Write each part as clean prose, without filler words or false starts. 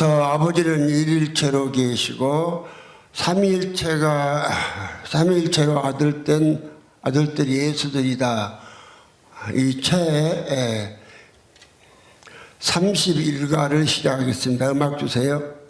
부터 아버지는 일일체로 계시고 삼위일체로 아들들이 예수들이다. 이 채에 31가를 시작하겠습니다. 음악 주세요.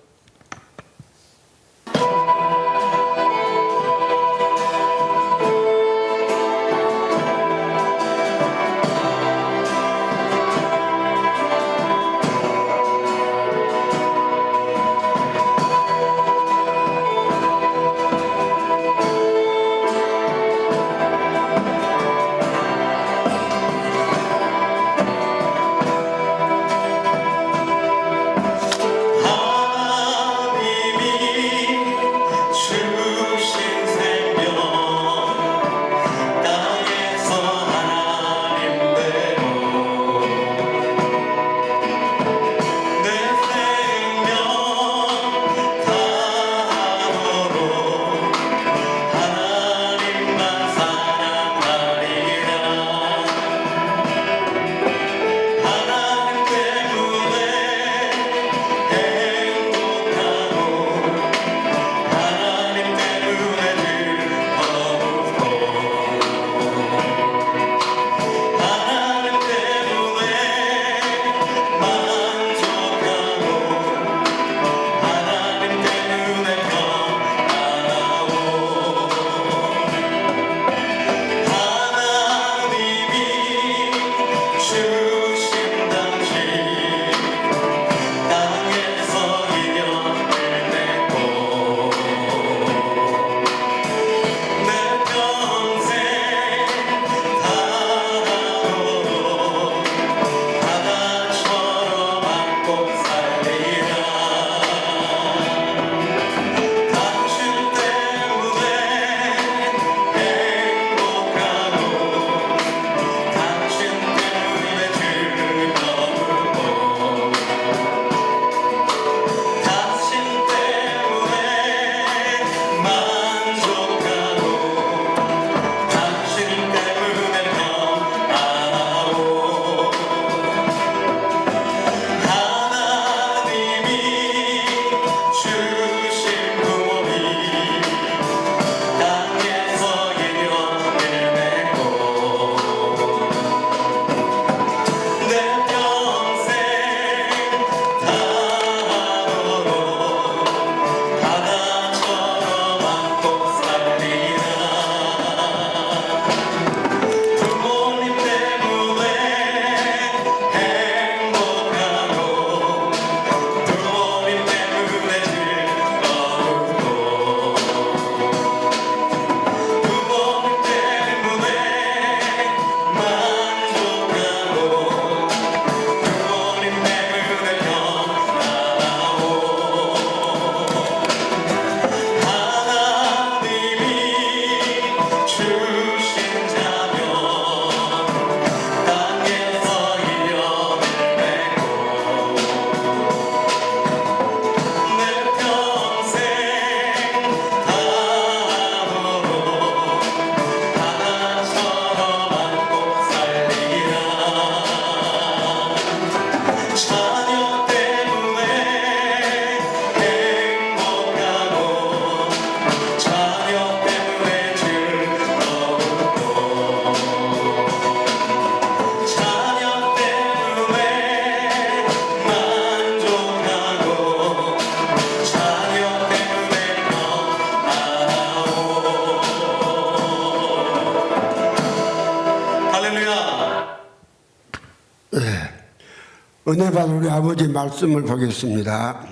은혜 받은 우리 아버지 말씀을 보겠습니다.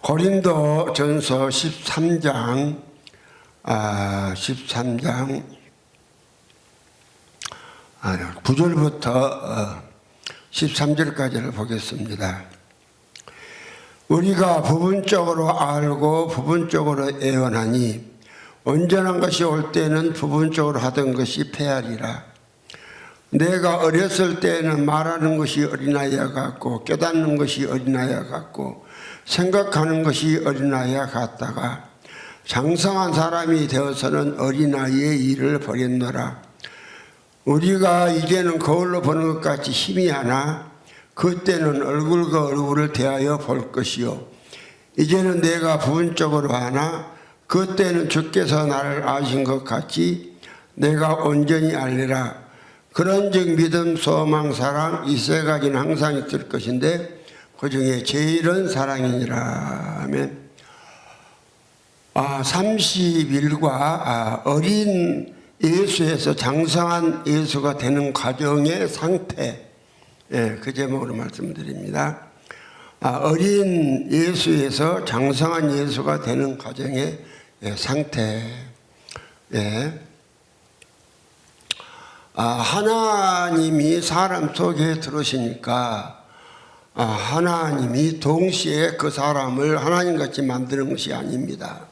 고린도 전서 13장 9절부터 13절까지를 보겠습니다. 우리가 부분적으로 알고 부분적으로 예언하니 온전한 것이 올 때는 부분적으로 하던 것이 패하리라. 내가 어렸을 때는 말하는 것이 어린아이와 같고 깨닫는 것이 어린아이와 같고 생각하는 것이 어린아이와 같다가 장성한 사람이 되어서는 어린아이의 일을 버렸노라. 우리가 이제는 거울로 보는 것 같이 희미하나 그때는 얼굴과 얼굴을 대하여 볼 것이요 이제는 내가 부분적으로 하나 그때는 주께서 나를 아신 것 같이 내가 온전히 알리라. 그런즉 믿음, 소망, 사랑 이 세 가지는 항상 있을 것인데 그 중에 제일은 사랑이니라. 아멘. 30일과 어린 예수에서 장성한 예수가 되는 과정의 상태, 그 제목으로 말씀드립니다. 어린 예수에서 장성한 예수가 되는 과정의 상태. 하나님이 사람 속에 들어오시니까 하나님이 동시에 그 사람을 하나님같이 만드는 것이 아닙니다.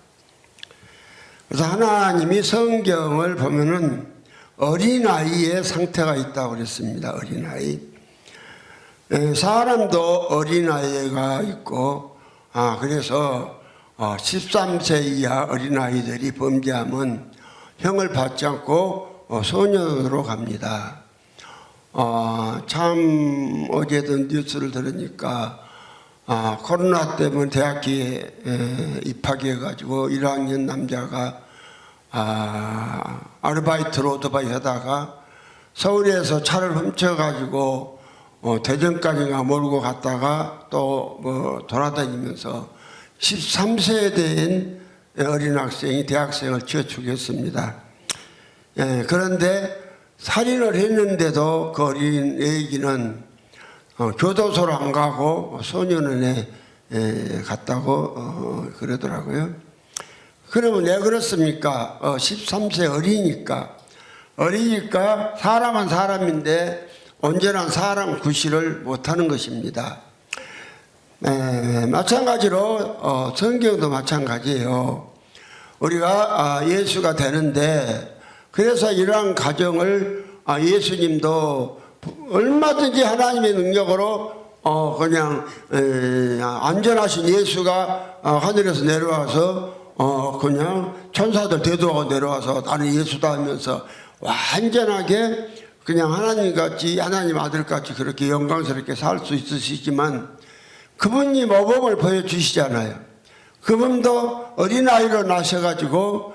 그래서 하나님이 성경을 보면은 어린아이의 상태가 있다고 그랬습니다. 어린아이. 사람도 어린아이가 있고, 그래서 13세 이하 어린아이들이 범죄하면 형을 받지 않고 소년으로 갑니다. 참 어제도 뉴스를 들으니까 코로나 때문에 대학교에 입학해가지고 1학년 남자가 아르바이트로 오토바이 하다가 서울에서 차를 훔쳐가지고 대전까지가 몰고 갔다가 또 돌아다니면서 13세에 된 어린 학생이 대학생을 쥐어 죽였습니다. 그런데 살인을 했는데도 그 어린 애기는 교도소로 안 가고 소년원에 갔다고 그러더라고요. 그러면 왜 그렇습니까? 13세 어리니까 사람은 사람인데 온전한 사람 구실을 못하는 것입니다. 마찬가지로 성경도 마찬가지예요. 우리가 예수가 되는데 그래서 이러한 가정을 예수님도 얼마든지 하나님의 능력으로 그냥 안전하신 예수가 하늘에서 내려와서 그냥 천사들 대도하고 내려와서 나는 예수다 하면서 완전하게 그냥 하나님같이 하나님 아들같이 그렇게 영광스럽게 살 수 있으시지만 그분이 모범을 보여주시잖아요. 그분도 어린아이로 나셔가지고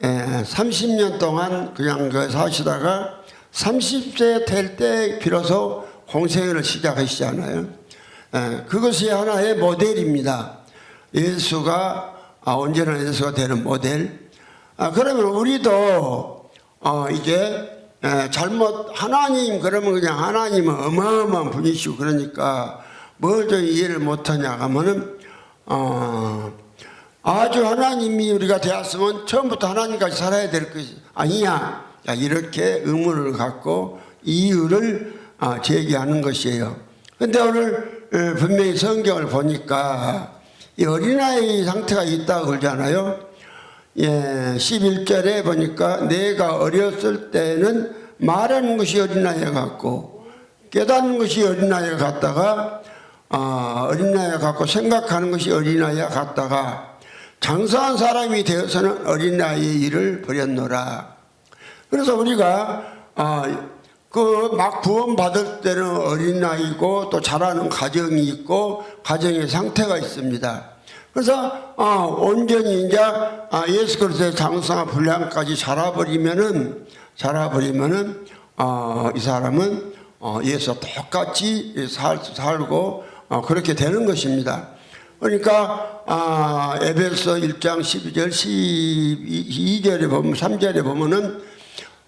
30년 동안 그냥 사시다가 30세 될 때 비로소 공생애를 시작하시잖아요. 그것이 하나의 모델입니다. 예수가 언제나 예수가 되는 모델. 그러면 우리도 이제 잘못 하나님 그러면 그냥 하나님은 어마어마한 분이시고 그러니까 뭘 좀 이해를 못하냐 하면은 아주 하나님이 우리가 되었으면 처음부터 하나님까지 살아야 될 것이 아니냐 이렇게 의문을 갖고 이유를 제기하는 것이에요. 그런데 오늘 분명히 성경을 보니까 이 어린아이 상태가 있다고 그러잖아요. 11절에 보니까 내가 어렸을 때는 말하는 것이 어린아이 같고 깨닫는 것이 어린아이 같다가 어린아이 같고 생각하는 것이 어린아이 같다가 장성한 사람이 되어서는 어린아이의 일을 버렸노라. 그래서 우리가 그 막 구원 받을 때는 어린아이고 또 자라는 가정이 있고 가정의 상태가 있습니다. 그래서 온전히 이제 예수 그리스도의 장성한 분량까지 자라버리면은 이 사람은 예수와 똑같이 살고 그렇게 되는 것입니다. 그러니까 에베소 1장 12절 12절에 보면 3절에 보면은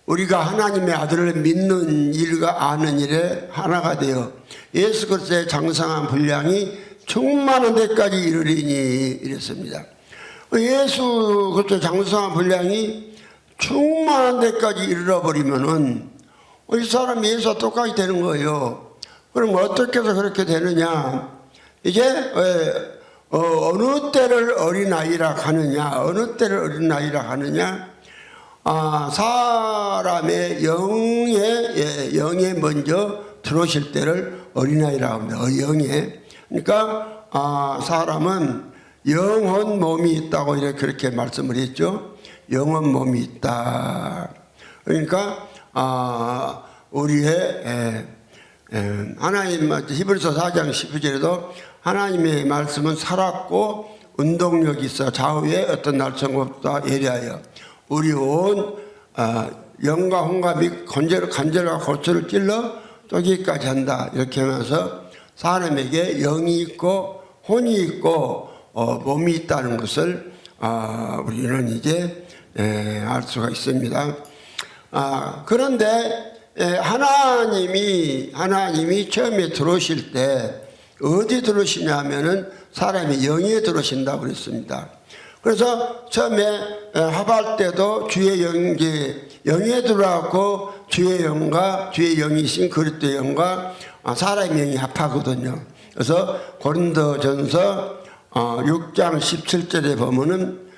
우리가 하나님의 아들을 믿는 일과 아는 일에 하나가 되어 예수 그리스도의 장성한 분량이 충만한 데까지 이르리니 이랬습니다. 예수 그리스도의 장성한 분량이 충만한 데까지 이르러버리면은 이 사람이 예수와 똑같이 되는 거예요. 그럼 어떻게 해서 그렇게 되느냐? 이제 어느 때를 어린아이라 하느냐? 어느 때를 어린아이라 하느냐? 사람의 영에 먼저 들어오실 때를 어린아이라고 합니다. 영에. 그러니까 사람은 영혼 몸이 있다고 이렇게 그렇게 말씀을 했죠. 영혼 몸이 있다. 그러니까 우리의 하나님 히브리서 4장 12절에도 하나님의 말씀은 살았고 운동력이 있어 좌우에 어떤 날성보다 예리하여 우리 온 영과 혼과 및 관절과 골수를 찔러 쪼개기까지 한다. 이렇게 하면서 사람에게 영이 있고 혼이 있고 몸이 있다는 것을 우리는 이제 알 수가 있습니다. 그런데 하나님이 처음에 들어오실 때 어디 들어오시냐 하면은 사람의 영에 들어오신다고 그랬습니다. 그래서 처음에 합할 때도 주의 영에 들어왔고 주의 영과 주의 영이신 그리스도의 영과 사람의 영이 합하거든요. 그래서 고린도전서 6장 17절에 보면은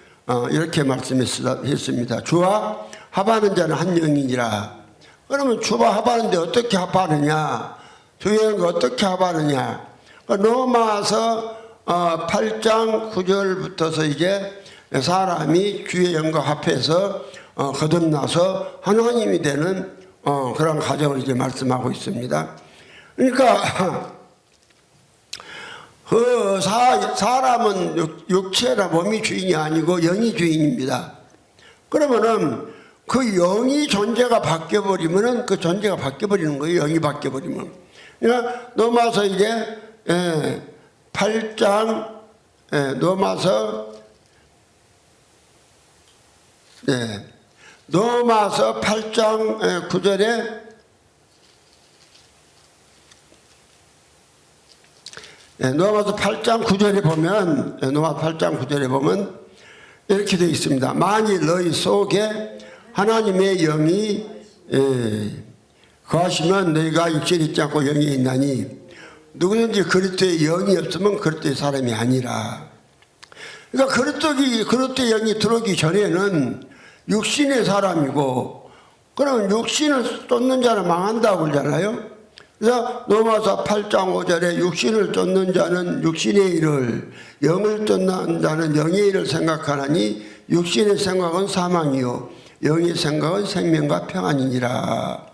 이렇게 말씀했습니다. 주와 합하는 자는 한 영이니라. 그러면 주와 합하는데 어떻게 합하느냐? 주의 영과 어떻게 합하느냐? 로마서 8장 9절부터서 이제 사람이 주의 영과 합해서 거듭나서 하나님이 되는 그런 과정을 이제 말씀하고 있습니다. 그러니까 사람은 육체나 몸이 주인이 아니고 영이 주인입니다. 그러면은 그 영이 존재가 바뀌어버리면은 그 존재가 바뀌어버리는 거예요. 영이 바뀌어버리면. 그러니까 넘어서 이제 8장 넘어서 8장 9절에 넘어서 8장 9절에 보면 이렇게 되어 있습니다. 만일 너희 속에 하나님의 영이 거하시면 너희가 육신이 있지 않고 영이 있나니 누구든지 그리스도의 영이 없으면 그리스도의 사람이 아니라. 그러니까 그리스도의 영이 들어오기 전에는 육신의 사람이고, 그러면 육신을 쫓는 자는 망한다고 그러잖아요. 그래서 로마서 8장 5절에 육신을 쫓는 자는 육신의 일을, 영을 쫓는 자는 영의 일을 생각하나니 육신의 생각은 사망이요 영의 생각은 생명과 평안이니라.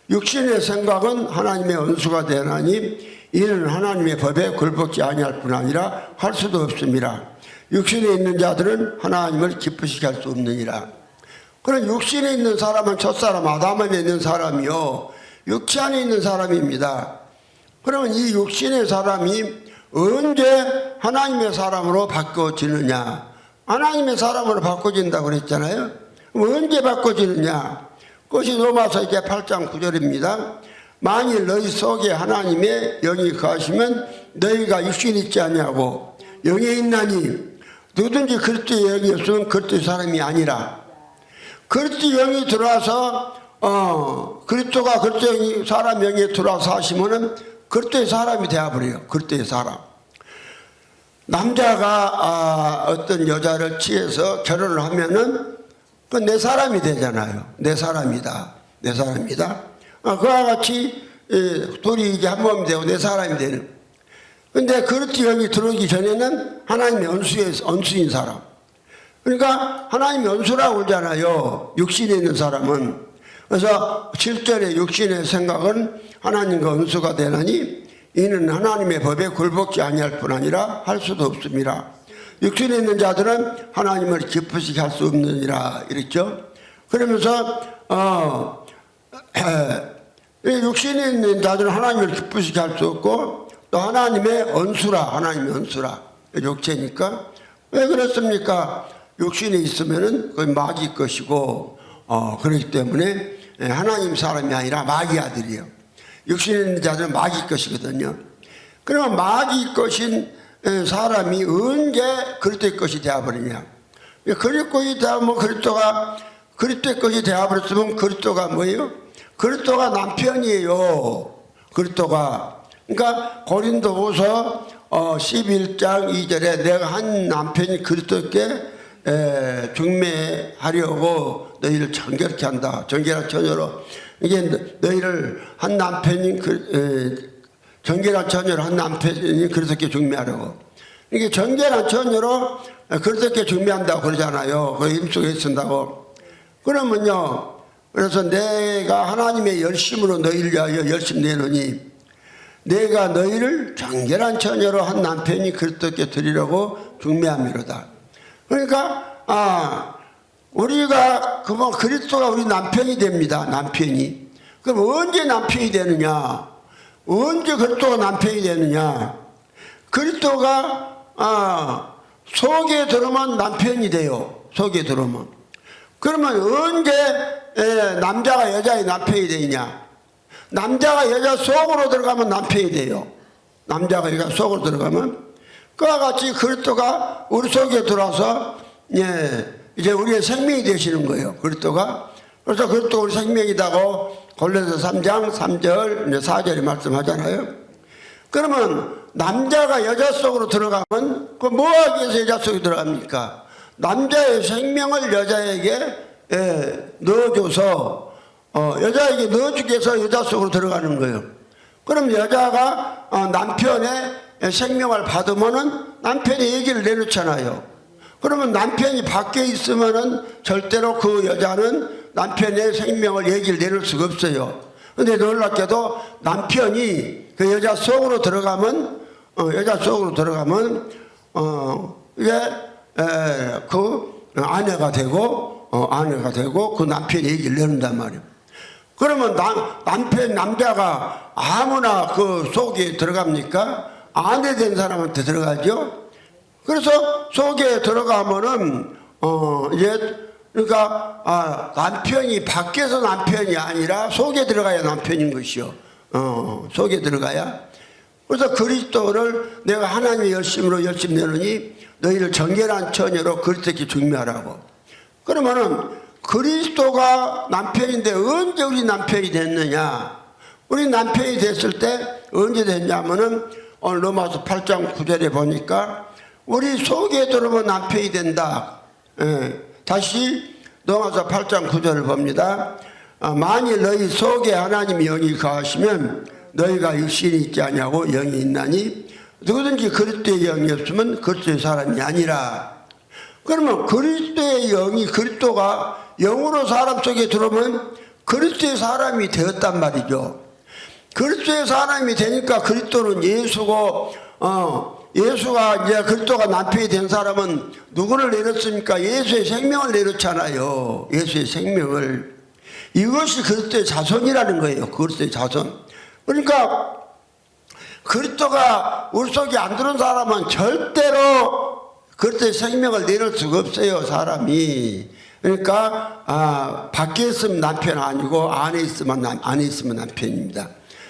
육신의 생각은 하나님의 원수가 되나니 이는 하나님의 법에 굴복지 아니할 뿐 아니라 할 수도 없습니다. 육신에 있는 자들은 하나님을 기쁘시게 할 수 없느니라. 그럼 육신에 있는 사람은 첫사람 아담 안에 있는 사람이요 육체 안에 있는 사람입니다. 그러면 이 육신의 사람이 언제 하나님의 사람으로 바꿔지느냐? 하나님의 사람으로 바꿔진다고 그랬잖아요. 그럼 언제 바꿔지느냐? 그것이 로마서 이제 8장 9절입니다. 만일 너희 속에 하나님의 영이 거하시면 너희가 육신이 있지 아니하고 영에 있나니 누구든지 그리스도의 영이 없으면 그리스도의 사람이 아니라. 그리스도의 영이 들어와서 그리스도가 그리스도의 사람 영에 들어와서 하시면은 그리스도의 사람이 되어버려요. 그리스도의 사람. 남자가 어떤 여자를 취해서 결혼을 하면은 그 내 사람이 되잖아요. 내 사람이다. 내 사람이다. 그와 같이 둘이 이제 한 몸이 되고 내 사람이 되는. 근데 그리스도 영이 들어오기 전에는 하나님의 언수인 사람. 그러니까 하나님의 언수라고 그러잖아요. 육신에 있는 사람은. 그래서 7절에 육신의 생각은 하나님과 언수가 되나니 이는 하나님의 법에 굴복지 아니할 뿐 아니라 할 수도 없습니다. 육신에 있는 자들은 하나님을 기쁘시게 할 수 없느니라 이랬죠. 그러면서 육신에 있는 자들은 하나님을 기쁘시게 할 수 없고 또 하나님의 언수라 육체니까. 왜 그렇습니까? 육신에 있으면은 거의 마귀 것이고 그렇기 때문에 하나님 사람이 아니라 마귀 아들이에요. 육신에 있는 자들은 마귀 것이거든요. 그러면 마귀 것인 사람이 언제 그리스도의 것이 되어버리냐? 그리스도의 것이 되면 그리스도의 것이 되어버렸으면 그리스도가 뭐예요? 그리스도가 남편이에요. 그리스도가. 그러니까 고린도후서 11장 2절에 내가 한 남편이 그리스도께 중매하려고 너희를 정결케 한다. 정결한 처녀로. 이게 너희를 한 남편이 정결한 처녀로 한 남편이 그리스도께 중매하려고. 이게 정결한 처녀로 그리스도께 중매한다고 그러잖아요. 그 임속에 쓴다고. 그러면요. 그래서 내가 하나님의 열심으로 너희를 위하여 열심 내노니 내가 너희를 정결한 처녀로 한 남편이 그리스도께 드리려고 중매함이로다. 그러니까 우리가 그만 그리스도가 우리 남편이 됩니다. 남편이. 그럼 언제 남편이 되느냐? 언제 그리스도가 남편이 되느냐? 그리스도가 속에 들어오면 남편이 돼요. 속에 들어오면. 그러면 언제 남자가 여자의 남편이 되느냐? 남자가 여자 속으로 들어가면 남편이 돼요. 남자가 여자 속으로 들어가면 그와 같이 그리스도가 우리 속에 들어와서 이제 우리의 생명이 되시는 거예요. 그리스도가. 그래서 그리스도가 우리 생명이다고 골로새 3장 3절 4절에 말씀하잖아요. 그러면 남자가 여자 속으로 들어가면 그 뭐하기 위해서 여자 속에 들어갑니까? 남자의 생명을 여자에게 넣어줘서 여자에게 넣어주기 위해서 여자 속으로 들어가는 거예요. 그럼 여자가 남편의 생명을 받으면은 남편이 얘기를 내놓잖아요. 그러면 남편이 밖에 있으면은 절대로 그 여자는 남편의 생명을 얘기를 내놓을 수가 없어요. 근데 놀랍게도 남편이 그 여자 속으로 들어가면 이게 그 아내가 되고 그 남편이 얘기를 내놓는단 말이에요. 그러면 남자가 아무나 그 속에 들어갑니까? 아내 된 사람한테 들어가죠. 그래서 속에 들어가면은 이제 그러니까 남편이 밖에서 남편이 아니라 속에 들어가야 남편인 것이요. 속에 들어가야. 그래서 그리스도를 내가 하나님의 열심히 내노니 너희를 정결한 처녀로 그리스도께 중매하라고. 그러면은 그리스도가 남편인데 언제 우리 남편이 됐느냐? 우리 남편이 됐을 때 언제 됐냐면은 오늘 로마서 8장 9절에 보니까 우리 속에 들어오면 남편이 된다. 다시 로마서 8장 9절을 봅니다. 만일 너희 속에 하나님의 영이 거하시면 너희가 육신이 있지 아니하고 영이 있나니 누구든지 그리스도의 영이 없으면 그리스도의 사람이 아니라. 그러면 그리스도의 영이 그리스도가 영으로 사람 속에 들어오면 그리스도의 사람이 되었단 말이죠. 그리스도의 사람이 되니까 그리스도는 예수고 예수가 이제 그리스도가 남편이 된 사람은 누구를 내렸습니까? 예수의 생명을 내렸잖아요. 예수의 생명을. 이것이 그리스도의 자손이라는 거예요. 그리스도의 자손. 그러니까 그리스도가 우리 속에 안 들어온 사람은 절대로 그리스도의 생명을 내릴 수가 없어요. 사람이. 그러니까 밖에 있으면 남편 아니고 안에 있으면 남편입니다.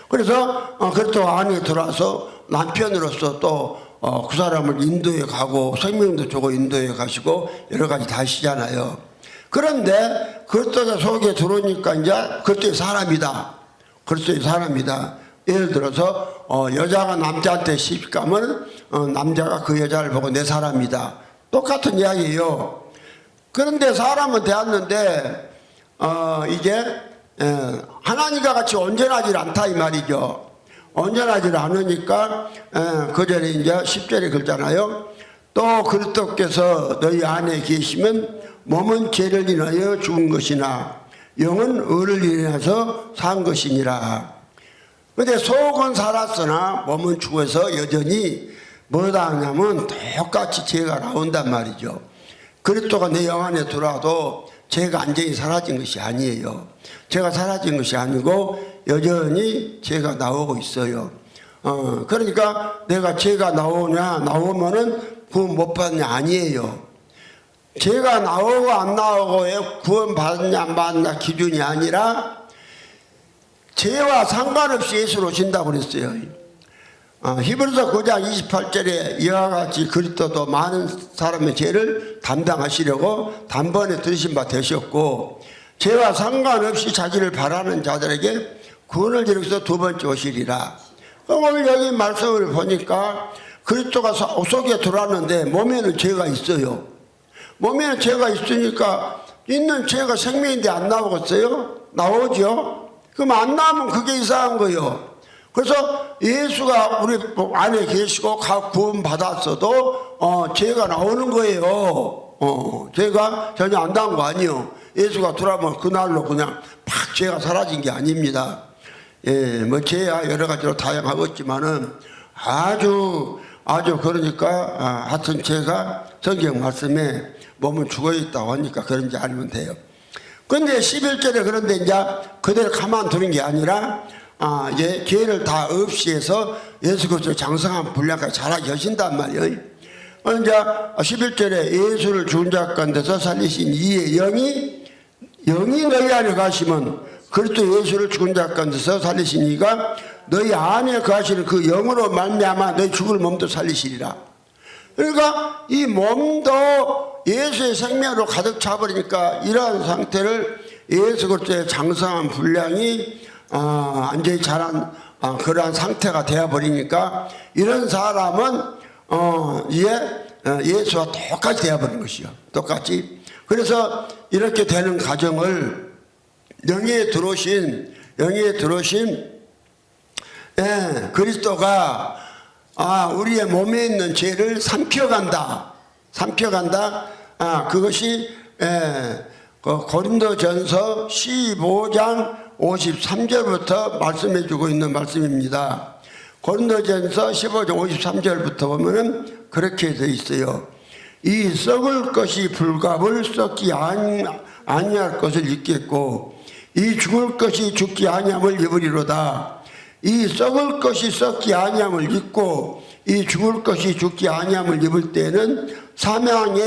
그래서 그리스도 안에 들어와서 남편으로서 또 그 사람을 인도해 가고 생명도 주고 인도해 가시고 여러 가지 다 하시잖아요. 그런데 그리스도가 속에 들어오니까 이제 그리스도의 사람이다. 그리스도의 사람이다. 예를 들어서 여자가 남자한테 시집 가면 남자가 그 여자를 보고 내 사람이다. 똑같은 이야기예요. 그런데 사람은 되었는데 이게 하나님과 같이 온전하지 않다 이 말이죠. 온전하지 않으니까 그 전에 이제 10절에 글잖아요. 또 그리스도께서 너희 안에 계시면 몸은 죄를 인하여 죽은 것이나 영은 의를 인해서 산 것이니라. 그런데 속은 살았으나 몸은 죽어서 여전히 뭐다 하냐면 똑같이 죄가 나온단 말이죠. 그리스도가 내 영 안에 들어와도 죄가 완전히 사라진 것이 아니에요. 죄가 사라진 것이 아니고 여전히 죄가 나오고 있어요. 그러니까 내가 죄가 나오면은 구원 못 받냐 아니에요. 죄가 나오고 안 나오고의 구원 받느냐 안 받느냐 기준이 아니라 죄와 상관없이 예수로 오신다고 그랬어요. 히브리서 9장 28절에 이와 같이 그리스도도 많은 사람의 죄를 담당하시려고 단번에 들으신 바 되셨고 죄와 상관없이 자기를 바라는 자들에게 구원을 이루셔서 두 번째 오시리라. 오늘 여기 말씀을 보니까 그리스도가 속에 들어왔는데 몸에는 죄가 있어요. 몸에는 죄가 있으니까 있는 죄가 생명인데 안 나오겠어요? 나오죠. 그럼 안 나오면 그게 이상한 거예요. 그래서 예수가 우리 안에 계시고 구원 받았어도 죄가 나오는 거예요. 죄가 전혀 안 나온 거 아니에요. 예수가 돌아오면 그날로 그냥 팍 죄가 사라진 게 아닙니다. 뭐 죄야 여러 가지로 다양하겠지만은 아주 그러니까 하여튼 제가 성경 말씀에 몸은 죽어 있다고 하니까 그런지 알면 돼요. 근데 11절에 그런데 이제 그대로 가만두는 게 아니라 이제 기회를 다 없이 해서 예수 그리스도 장성한 분량까지 잘하게 하신단 말이에요. 이제 11절에 예수를 죽은 자 가운데서 살리신 이의 영이 너희 안에 가시면 그리스도 예수를 죽은 자 가운데서 살리신 이가 너희 안에 거하시는 그 영으로 말미암아 너희 죽을 몸도 살리시리라. 그러니까 이 몸도 예수의 생명으로 가득 차버리니까 이러한 상태를 예수 그리스도의 장성한 분량이 완전히 자란 그러한 상태가 되어버리니까 이런 사람은 이제 예수와 똑같이 되어버린 것이요. 똑같이. 그래서 이렇게 되는 과정을 영에 들어오신 그리스도가 우리의 몸에 있는 죄를 삼켜간다. 그것이 고린도전서 15장 53절부터 말씀해주고 있는 말씀입니다. 고린도전서 15장 53절부터 보면은 그렇게 되어 있어요. 이 썩을 것이 불갑을 썩지 아니할 것을 입겠고 이 죽을 것이 죽지 아니함을 입으리로다. 이 썩을 것이 썩지 아니함을 입고 이 죽을 것이 죽지 아니함을 입을 때는 사망이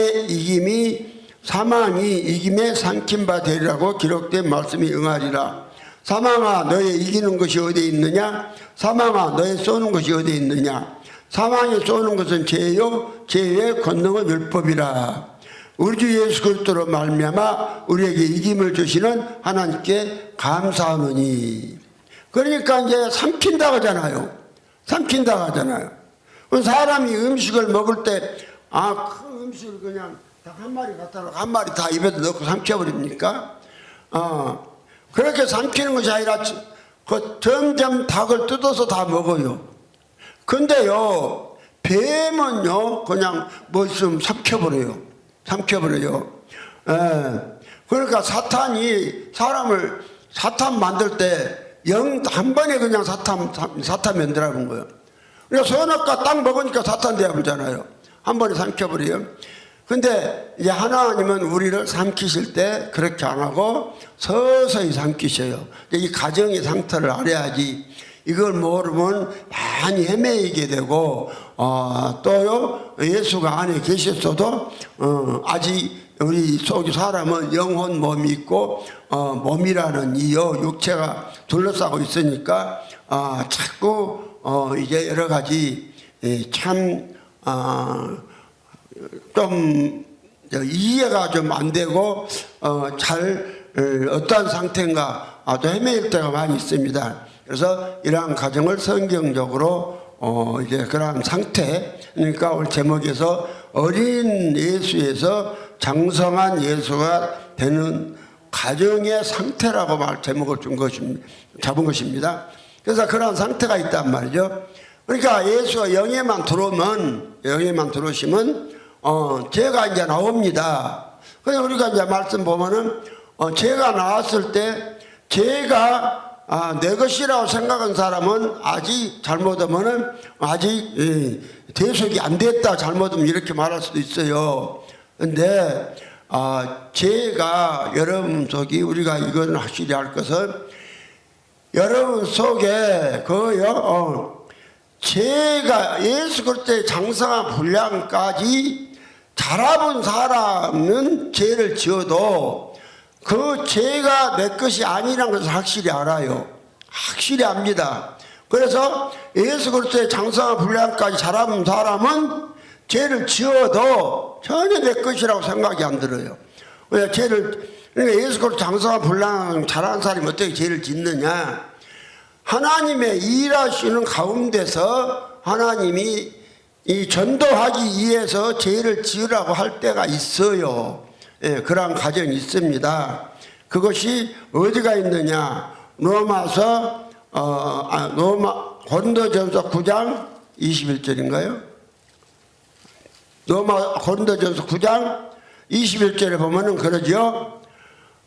이김에 삼킨 바 되리라고 기록된 말씀이 응하리라. 사망아 너의 이기는 것이 어디에 있느냐? 사망아 너의 쏘는 것이 어디에 있느냐? 사망이 쏘는 것은 죄요 죄의 권능은 율법이라. 우리 주 예수 그리스도로 말미암아 우리에게 이김을 주시는 하나님께 감사하노니. 그러니까 이제 삼킨다고 하잖아요. 사람이 음식을 먹을 때 그 음식을 그냥 닭 한 마리 갖다 놓고 한 마리 다 입에 넣고 삼켜버립니까? 그렇게 삼키는 것이 아니라 점점 닭을 뜯어서 다 먹어요. 근데요 뱀은요 그냥 뭐 있으면 삼켜버려요. 그러니까 사탄이 사탄 만들 때 한 번에 그냥 사탄 만들어본 거예요. 그러니까 선악과 딱 먹으니까 사탄 되어버리잖아요. 한 번에 삼켜버려요. 근데 이제 하나님은 우리를 삼키실 때 그렇게 안 하고 서서히 삼키셔요. 이 가정의 상태를 알아야지. 이걸 모르면 많이 헤매이게 되고 또요 예수가 안에 계셨어도 아직 우리 속의 사람은 영혼 몸이 있고 몸이라는 이 육체가 둘러싸고 있으니까 자꾸 이제 여러 가지 참 좀 이해가 좀 안 되고 어떠한 상태인가 또 헤매일 때가 많이 있습니다. 그래서 이러한 과정을 성경적으로 이제 그러한 상태, 그러니까 오늘 제목에서 어린 예수에서 장성한 예수가 되는 가정의 상태라고 제목을 잡은 것입니다. 그래서 그러한 상태가 있단 말이죠. 그러니까 예수가 영에만 들어오시면 죄가 이제 나옵니다. 그래서 우리가 이제 말씀 보면은 죄가 나왔을 때 죄가 내 것이라고 생각한 사람은 아직 잘못하면은 아직 대속이 안 됐다 잘못하면 이렇게 말할 수도 있어요. 근데 죄가 여러분 속에 우리가 이거는 확실히 알 것은 여러분 속에 죄가 예수 그리스도의 장성한 분량까지 자라본 사람은 죄를 지어도 그 죄가 내 것이 아니라는 것을 확실히 알아요. 확실히 압니다. 그래서 예수 그리스도의 장성한 분량까지 자라본 사람은 죄를 지어도 전혀 내 것이라고 생각이 안 들어요. 왜 그러니까 예수 그리스도 장성한 분량 자라는 사람이 어떻게 죄를 짓느냐? 하나님의 일하시는 가운데서 하나님이 이 전도하기 위해서 죄를 지으라고 할 때가 있어요. 그러한 과정이 있습니다. 그것이 어디가 있느냐? 고린도전서 9장 21절인가요? 고린도전서 9장 21절에 보면은 그러죠.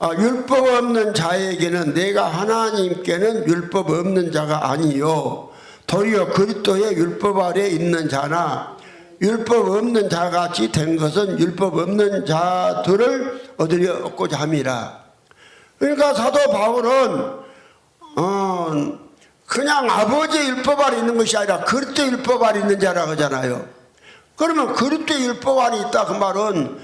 율법 없는 자에게는 내가 하나님께는 율법 없는 자가 아니요 도리어 그리스도의 율법 아래 있는 자나 율법 없는 자같이 된 것은 율법 없는 자들을 얻으려고자 함이라. 그러니까 사도 바울은 그냥 아버지의 율법 아래 있는 것이 아니라 그리스도의 율법 아래 있는 자라고 하잖아요. 그러면 그리스도의 율법 안에 있다 그 말은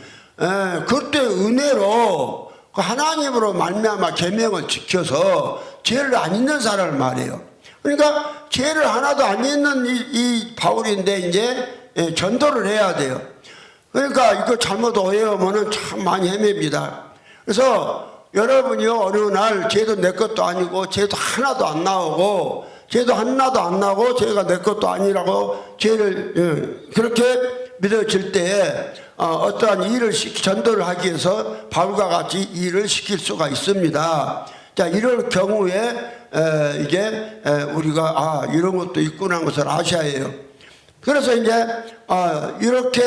그리스도의 은혜로 그 하나님으로 말미암아 계명을 지켜서 죄를 안 있는 사람을 말해요. 그러니까 죄를 하나도 안 있는 이 바울인데 이제 전도를 해야 돼요. 그러니까 이거 잘못 오해하면은 참 많이 헤맵니다. 그래서 여러분이요 어느 날 죄도 내 것도 아니고 죄도 하나도 안 나오고 죄도 하나도 안 나고 죄가 내 것도 아니라고 죄를 그렇게 믿어질 때에 어떠한 일을 전도를 하기 위해서 바울과 같이 일을 시킬 수가 있습니다. 자, 이럴 경우에 이게 우리가 이런 것도 있구나 하는 것을 아셔야 해요. 그래서 이제 이렇게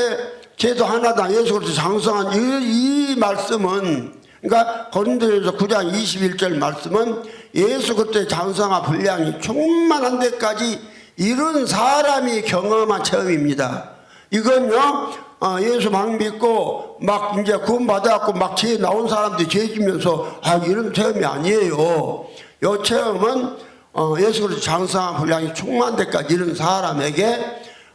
죄도 하나도 안 예수 그리스도 장성한 이 말씀은 그러니까 고린도전서 9장 21절 말씀은 예수 그리스도의 장성한 분량이 충만한 데까지 이룬 사람이 경험한 체험입니다. 이건요 예수 막 믿고 막 이제 구원 받아갖고 막 죄 나온 사람들이 죄 지면서 이런 체험이 아니에요. 이 체험은 예수 그리스도 장성한 분량이 충만한 데까지 이룬 사람에게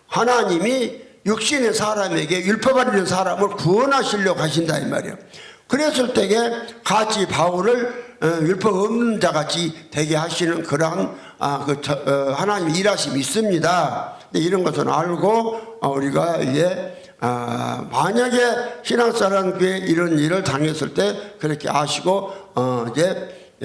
하나님이 육신의 사람에게 율법 아래 있는 사람을 구원하시려고 하신다 이 말이에요. 그랬을 때에 같이 바울을 율법 없는 자같이 되게 하시는 그러한 하나님 일하심이 있습니다. 이런 것은 알고 우리가 이제 만약에 신앙생활 교회 이런 일을 당했을 때 그렇게 아시고 이제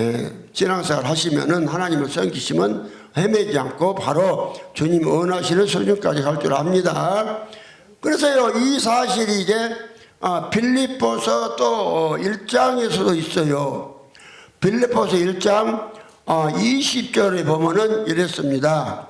신앙생활 하시면은 하나님을 섬기시면 헤매지 않고 바로 주님 원하시는 수준까지 갈 줄 압니다. 그래서요 이 사실이 이제 빌립보서 또 1장에서도 있어요. 빌립보서 1장 20절에 보면은 이랬습니다.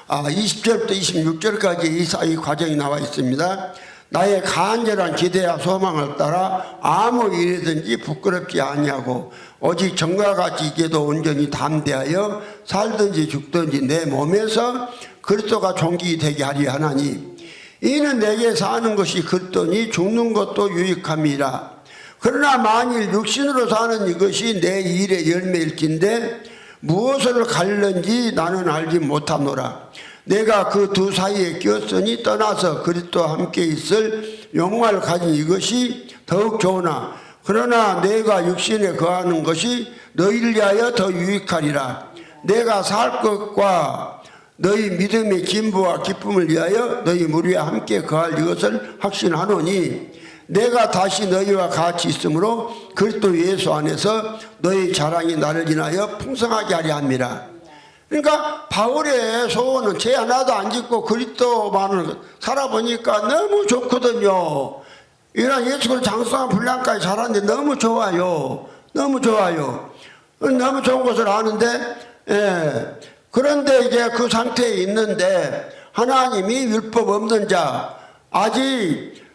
20절부터 26절까지 이 과정이 나와 있습니다. 나의 간절한 기대와 소망을 따라 아무 일이든지 부끄럽지 아니하고 오직 정과 같이 이게도 온전히 담대하여 살든지 죽든지 내 몸에서 그리스도가 존귀 되게 하리 하나니 이는 내게 사는 것이 그리스도니 죽는 것도 유익함이라. 그러나 만일 육신으로 사는 이것이 내 일의 열매일진데 무엇을 갈는지 나는 알지 못하노라. 내가 그 두 사이에 끼었으니 떠나서 그리스도와 함께 있을 영광을 가진 이것이 더욱 좋으나 그러나 내가 육신에 거하는 것이 너희를 위하여 더 유익하리라. 내가 살 것과 너희 믿음의 진보와 기쁨을 위하여 너희 무리와 함께 거할 이것을 확신하노니 내가 다시 너희와 같이 있으므로 그리스도 예수 안에서 너희 자랑이 나를 인하여 풍성하게 하려 함이라. 그러니까 바울의 소원은 죄 하나도 안 짓고 그리스도만을 살아보니까 너무 좋거든요. 이런 예수 그리스도 장성한 분량까지 자랐는데 너무 좋아요. 너무 좋아요. 너무 좋은 것을 아는데 그런데 이제 그 상태에 있는데 하나님이 율법 없는 자 아직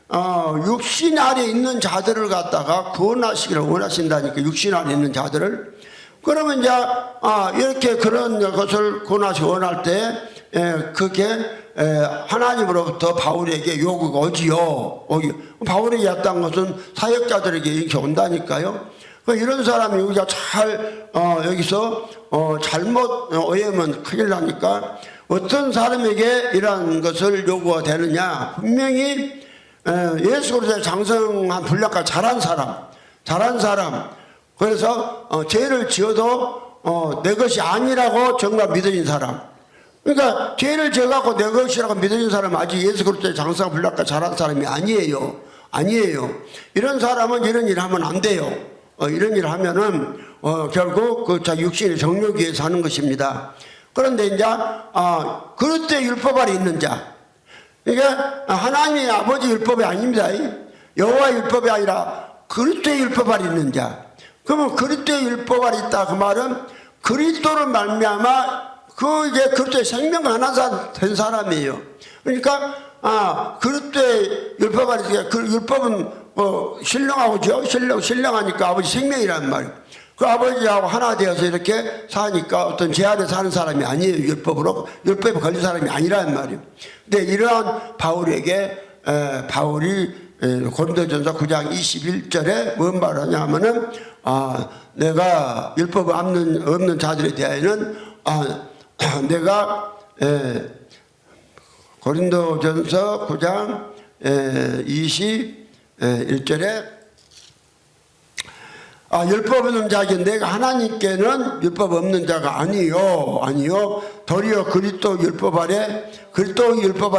육신 아래 있는 자들을 갖다가 구원하시기를 원하신다니까. 육신 아래 있는 자들을. 그러면 이제 이렇게 그런 것을 구원하시기 원할 때 그게 하나님으로부터 바울에게 요구가 오지요. 바울에게 왔다는 것은 사역자들에게 이렇게 온다니까요. 이런 사람이 우리가 잘 여기서 잘못 오해하면 큰일 나니까 어떤 사람에게 이러한 것을 요구가 되느냐. 분명히 예수 그리스도의 장성한 분량까지 잘한 사람 그래서 죄를 지어도 내 것이 아니라고 정말 믿어진 사람. 그러니까 죄를 지어갖고 내 것이라고 믿어진 사람은 아직 예수 그리스도의 장성한 분량까지 잘한 사람이 아니에요. 이런 사람은 이런 일을 하면 안 돼요. 이런 일을 하면은 결국 그 육신의 정욕 위해서 하는 것입니다. 그런데 이제 그리스도의 율법 아래 있는 자, 그러니까 하나님의 아버지 율법이 아닙니다. 여호와 율법이 아니라 그리스도의 율법 아래 있는 자. 그러면 그리스도의 율법 아래 있다 그 말은 그리스도를 말미암아 이제 그리스도의 생명 하나 된 사람이에요. 그러니까 그리스도의 율법 아래 있으니까 그 율법은 신령하고죠. 신령하니까 아버지 생명이란 말이에요. 그 아버지하고 하나 되어서 이렇게 사니까 어떤 제 안에 사는 사람이 아니에요. 율법에 걸린 사람이 아니란 말이에요. 근데 이러한 바울이 고린도전서 9장 21절에 뭔 말하냐 하면은 내가 율법 없는 자들에 대하여는 내가 고린도전서 9장 21절에 율법 없는 자에게 내가 하나님께는 율법 없는 자가 아니요 도리어 그리스도 율법 아래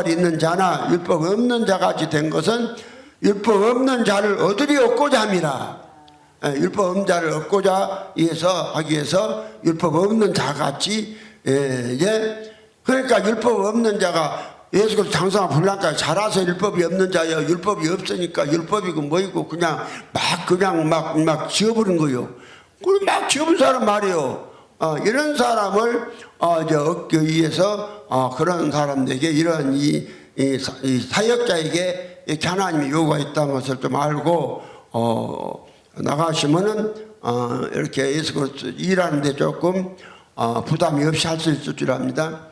있는 자나 율법 없는 자같이 된 것은 율법 없는 자를 얻으려고자 함이라. 율법 없는 자를 얻고자 하기 위해서 율법 없는 자같이 그러니까 율법 없는 자가 예수 그리스도 장성한 분량까지 자라서 율법이 없는 자여 율법이 없으니까 율법이고 뭐이고 그냥 막 지어버린 거요. 그걸 막 지어본 사람 말이에요. 이런 사람을 이제 얻기 위해서 그런 사람들에게 이런 이 사역자에게 이렇게 하나님의 요구가 있다는 것을 좀 알고 나가시면은 이렇게 예수 그리스도 일하는데 조금 부담이 없이 할 수 있을 줄 압니다.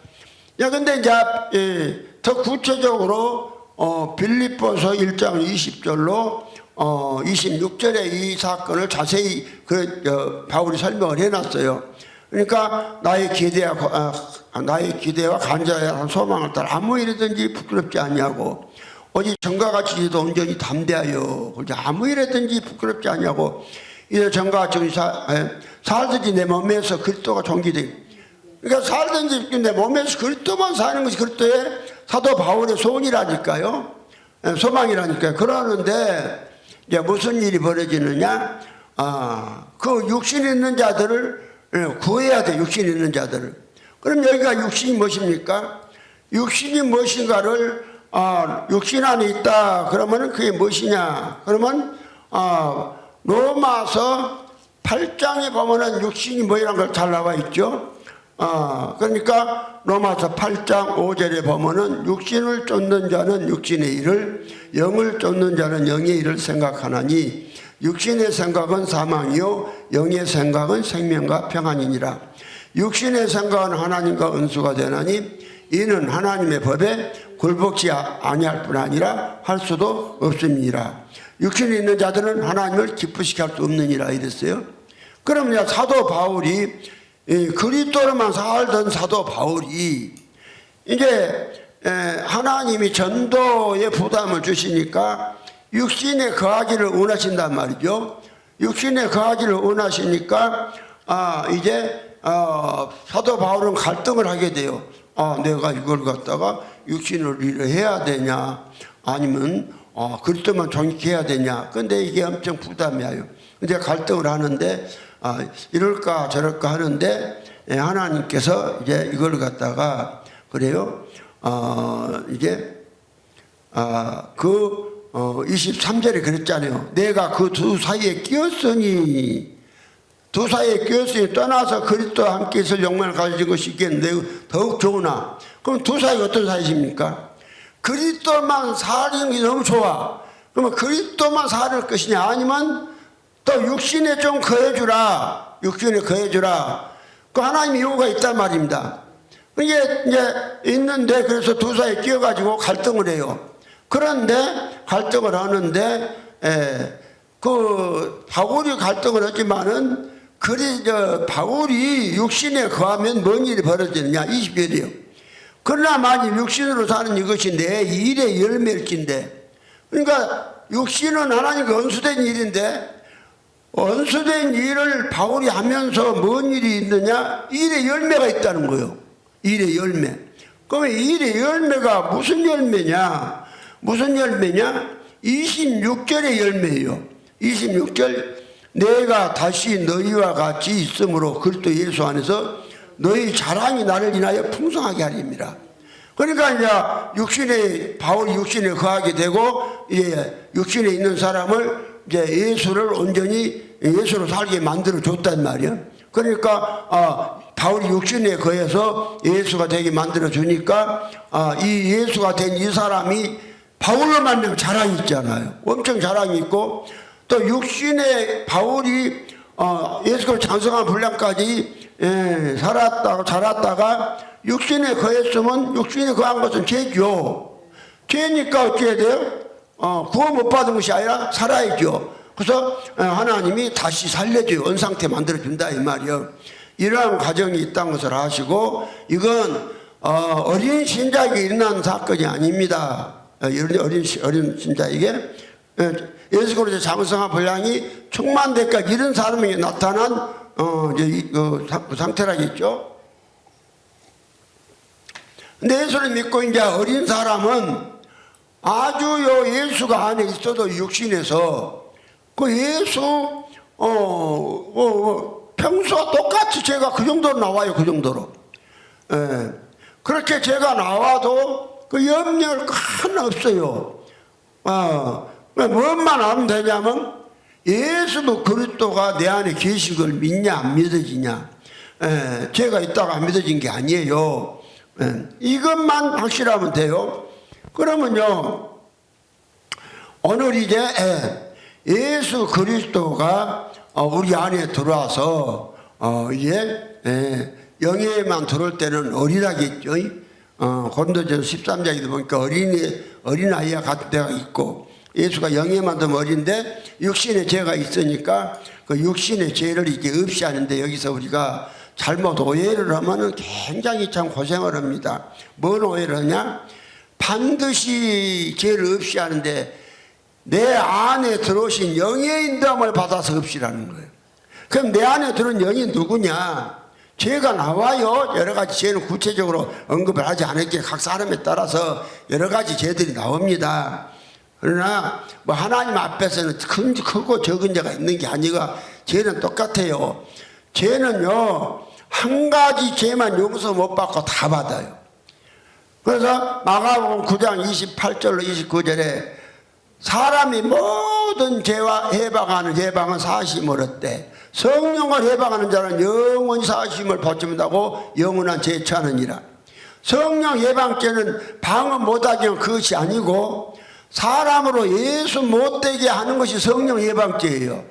근데 이제 더 구체적으로 빌립보서 1장 20절로 26절에 이 사건을 자세히 바울이 설명을 해놨어요. 그러니까 나의 기대와 간절한 소망을 따라 아무 일이든지 부끄럽지 않냐고 오직 전과 같이 온전히 담대하여 아무 일이든지 부끄럽지 않냐고 이제 전과 같이 살든지 내 몸에서 그리스도가 존귀되고 그러니까 살든지 내 몸에서 그리스도만 사는 것이 그리스도의 사도 바울의 소원이라니까요. 소망이라니까요. 그러는데 이제 무슨 일이 벌어지느냐? 그 육신 있는 자들을 구해야 돼. 육신 있는 자들을. 그럼 여기가 육신이 무엇입니까? 육신이 무엇인가를 육신 안에 있다. 그러면은 그게 무엇이냐? 그러면 로마서 8장에 보면은 육신이 뭐이란 걸 잘 나와 있죠. 그러니까 로마서 8장 5절에 보면은 육신을 쫓는 자는 육신의 일을 영을 쫓는 자는 영의 일을 생각하나니 육신의 생각은 사망이요 영의 생각은 생명과 평안이니라. 육신의 생각은 하나님과 은수가 되나니 이는 하나님의 법에 굴복지 아니할 뿐 아니라 할 수도 없습니다. 육신에 있는 자들은 하나님을 기쁘시게 할 수 없느니라 이랬어요. 그럼 사도 바울이 그리스도로만 살던 사도 바울이 이제 하나님이 전도에 부담을 주시니까 육신에 거하기를 원하신단 말이죠. 육신에 거하기를 원하시니까 이제 사도 바울은 갈등을 하게 돼요. 내가 이걸 갖다가 육신을 일을 해야 되냐 아니면 그리스도만 존귀해야 되냐. 근데 이게 엄청 부담이에요. 근데 갈등을 하는데 이럴까 저럴까 하는데 하나님께서 이제 이걸 갖다가 그래요. 이제 23절에 그랬잖아요. 내가 그 두 사이에 끼었으니 떠나서 그리스도와 함께 있을 영광을 가진 것이 있겠는데 더욱 좋으나 그럼 두 사이가 어떤 사이십니까? 그리스도만 사는 게 너무 좋아. 그러면 그리스도만 사는 것이냐 아니면 또 육신에 좀 거해주라. 육신에 거해주라. 그 하나님의 요구가 있단 말입니다. 이게 이제 있는데 그래서 두 사이에 끼어가지고 갈등을 해요. 그런데 갈등을 하는데 그 바울이 갈등을 하지만은 바울이 육신에 거하면 뭔 일이 벌어지느냐 20절이에요. 그러나 만일 육신으로 사는 이것이 내 일의 열매일진데 그러니까 육신은 하나님과 언수된 일인데 언수된 일을 바울이 하면서 뭔 일이 있느냐? 일의 열매가 있다는 거예요. 일의 열매. 그러면 일의 열매가 무슨 열매냐? 26절의 열매예요. 26절 내가 다시 너희와 같이 있으므로 그리스도 예수 안에서 너희 자랑이 나를 인하여 풍성하게 하리입니다. 그러니까 이제 바울이 육신에 거하게 되고 육신에 있는 사람을 이제 예수를 온전히 예수로 살게 만들어 줬단 말이야. 그러니까 바울이 육신에 거해서 예수가 되게 만들어 주니까 이 예수가 된 이 사람이 바울로 만나면 자랑이 있잖아요. 엄청 자랑이 있고 또 육신의 바울이 예수를 장성한 분량까지 자랐다가 육신에 거했으면 육신에 거한 것은 죄죠. 죄니까 어찌해야 돼요? 구원 못 받은 것이 아니라 살아야죠. 그래서 하나님이 다시 살려줘요. 언상태 만들어준다 이 말이요. 이러한 과정이 있다는 것을 아시고 이건 어린 신자에게 일어난 사건이 아닙니다. 어린 신자에게 예수 그리스도의 장성한 분량이 충만되니까 이런 사람에게 나타난 그 상태라겠죠. 근데 예수를 믿고 이제 어린 사람은 아주 예수가 안에 있어도 육신에서 그 예수 평소와 똑같이 죄가 그 정도로 나와요. 그 정도로. 그렇게 죄가 나와도 그 염려할 거 하나 없어요. 뭐만 하면 되냐면 예수 그리스도가 내 안에 계신 걸 믿냐 안 믿어지냐. 죄가 있다고 안 믿어진 게 아니에요. 이것만 확실하면 돼요. 그러면요 오늘 이제 예수 그리스도가 우리 안에 들어와서 이제 영예만 들어올 때는 어리다겠죠. 고린도전서 13장에도 보니까 어린아이와 같은 데가 있고 예수가 영예만 들면 어린데 육신의 죄가 있으니까 그 육신의 죄를 이제 없이 하는데 여기서 우리가 잘못 오해를 하면은 굉장히 참 고생을 합니다. 뭔 오해를 하냐? 반드시 죄를 없이 하는데 내 안에 들어오신 영의 인도함을 받아서 없이라는 거예요. 그럼 내 안에 들어온 영이 누구냐? 죄가 나와요. 여러 가지 죄는 구체적으로 언급을 하지 않을게 각 사람에 따라서 여러 가지 죄들이 나옵니다. 그러나 뭐 하나님 앞에서는 크고 적은 죄가 있는 게 아니라 죄는 똑같아요. 죄는요 한 가지 죄만 용서 못 받고 다 받아요. 그래서 마가복음 9장 28절로 29절에 사람이 모든 죄와 해방하는 해방은 사심을 얻되 성령을 해방하는 자는 영원히 사심을 받지 못하고 영원한 죄 처하느니라. 성령 해방죄는 방언 못하게 하는 그것이 아니고 사람으로 예수 못되게 하는 것이 성령 해방죄예요.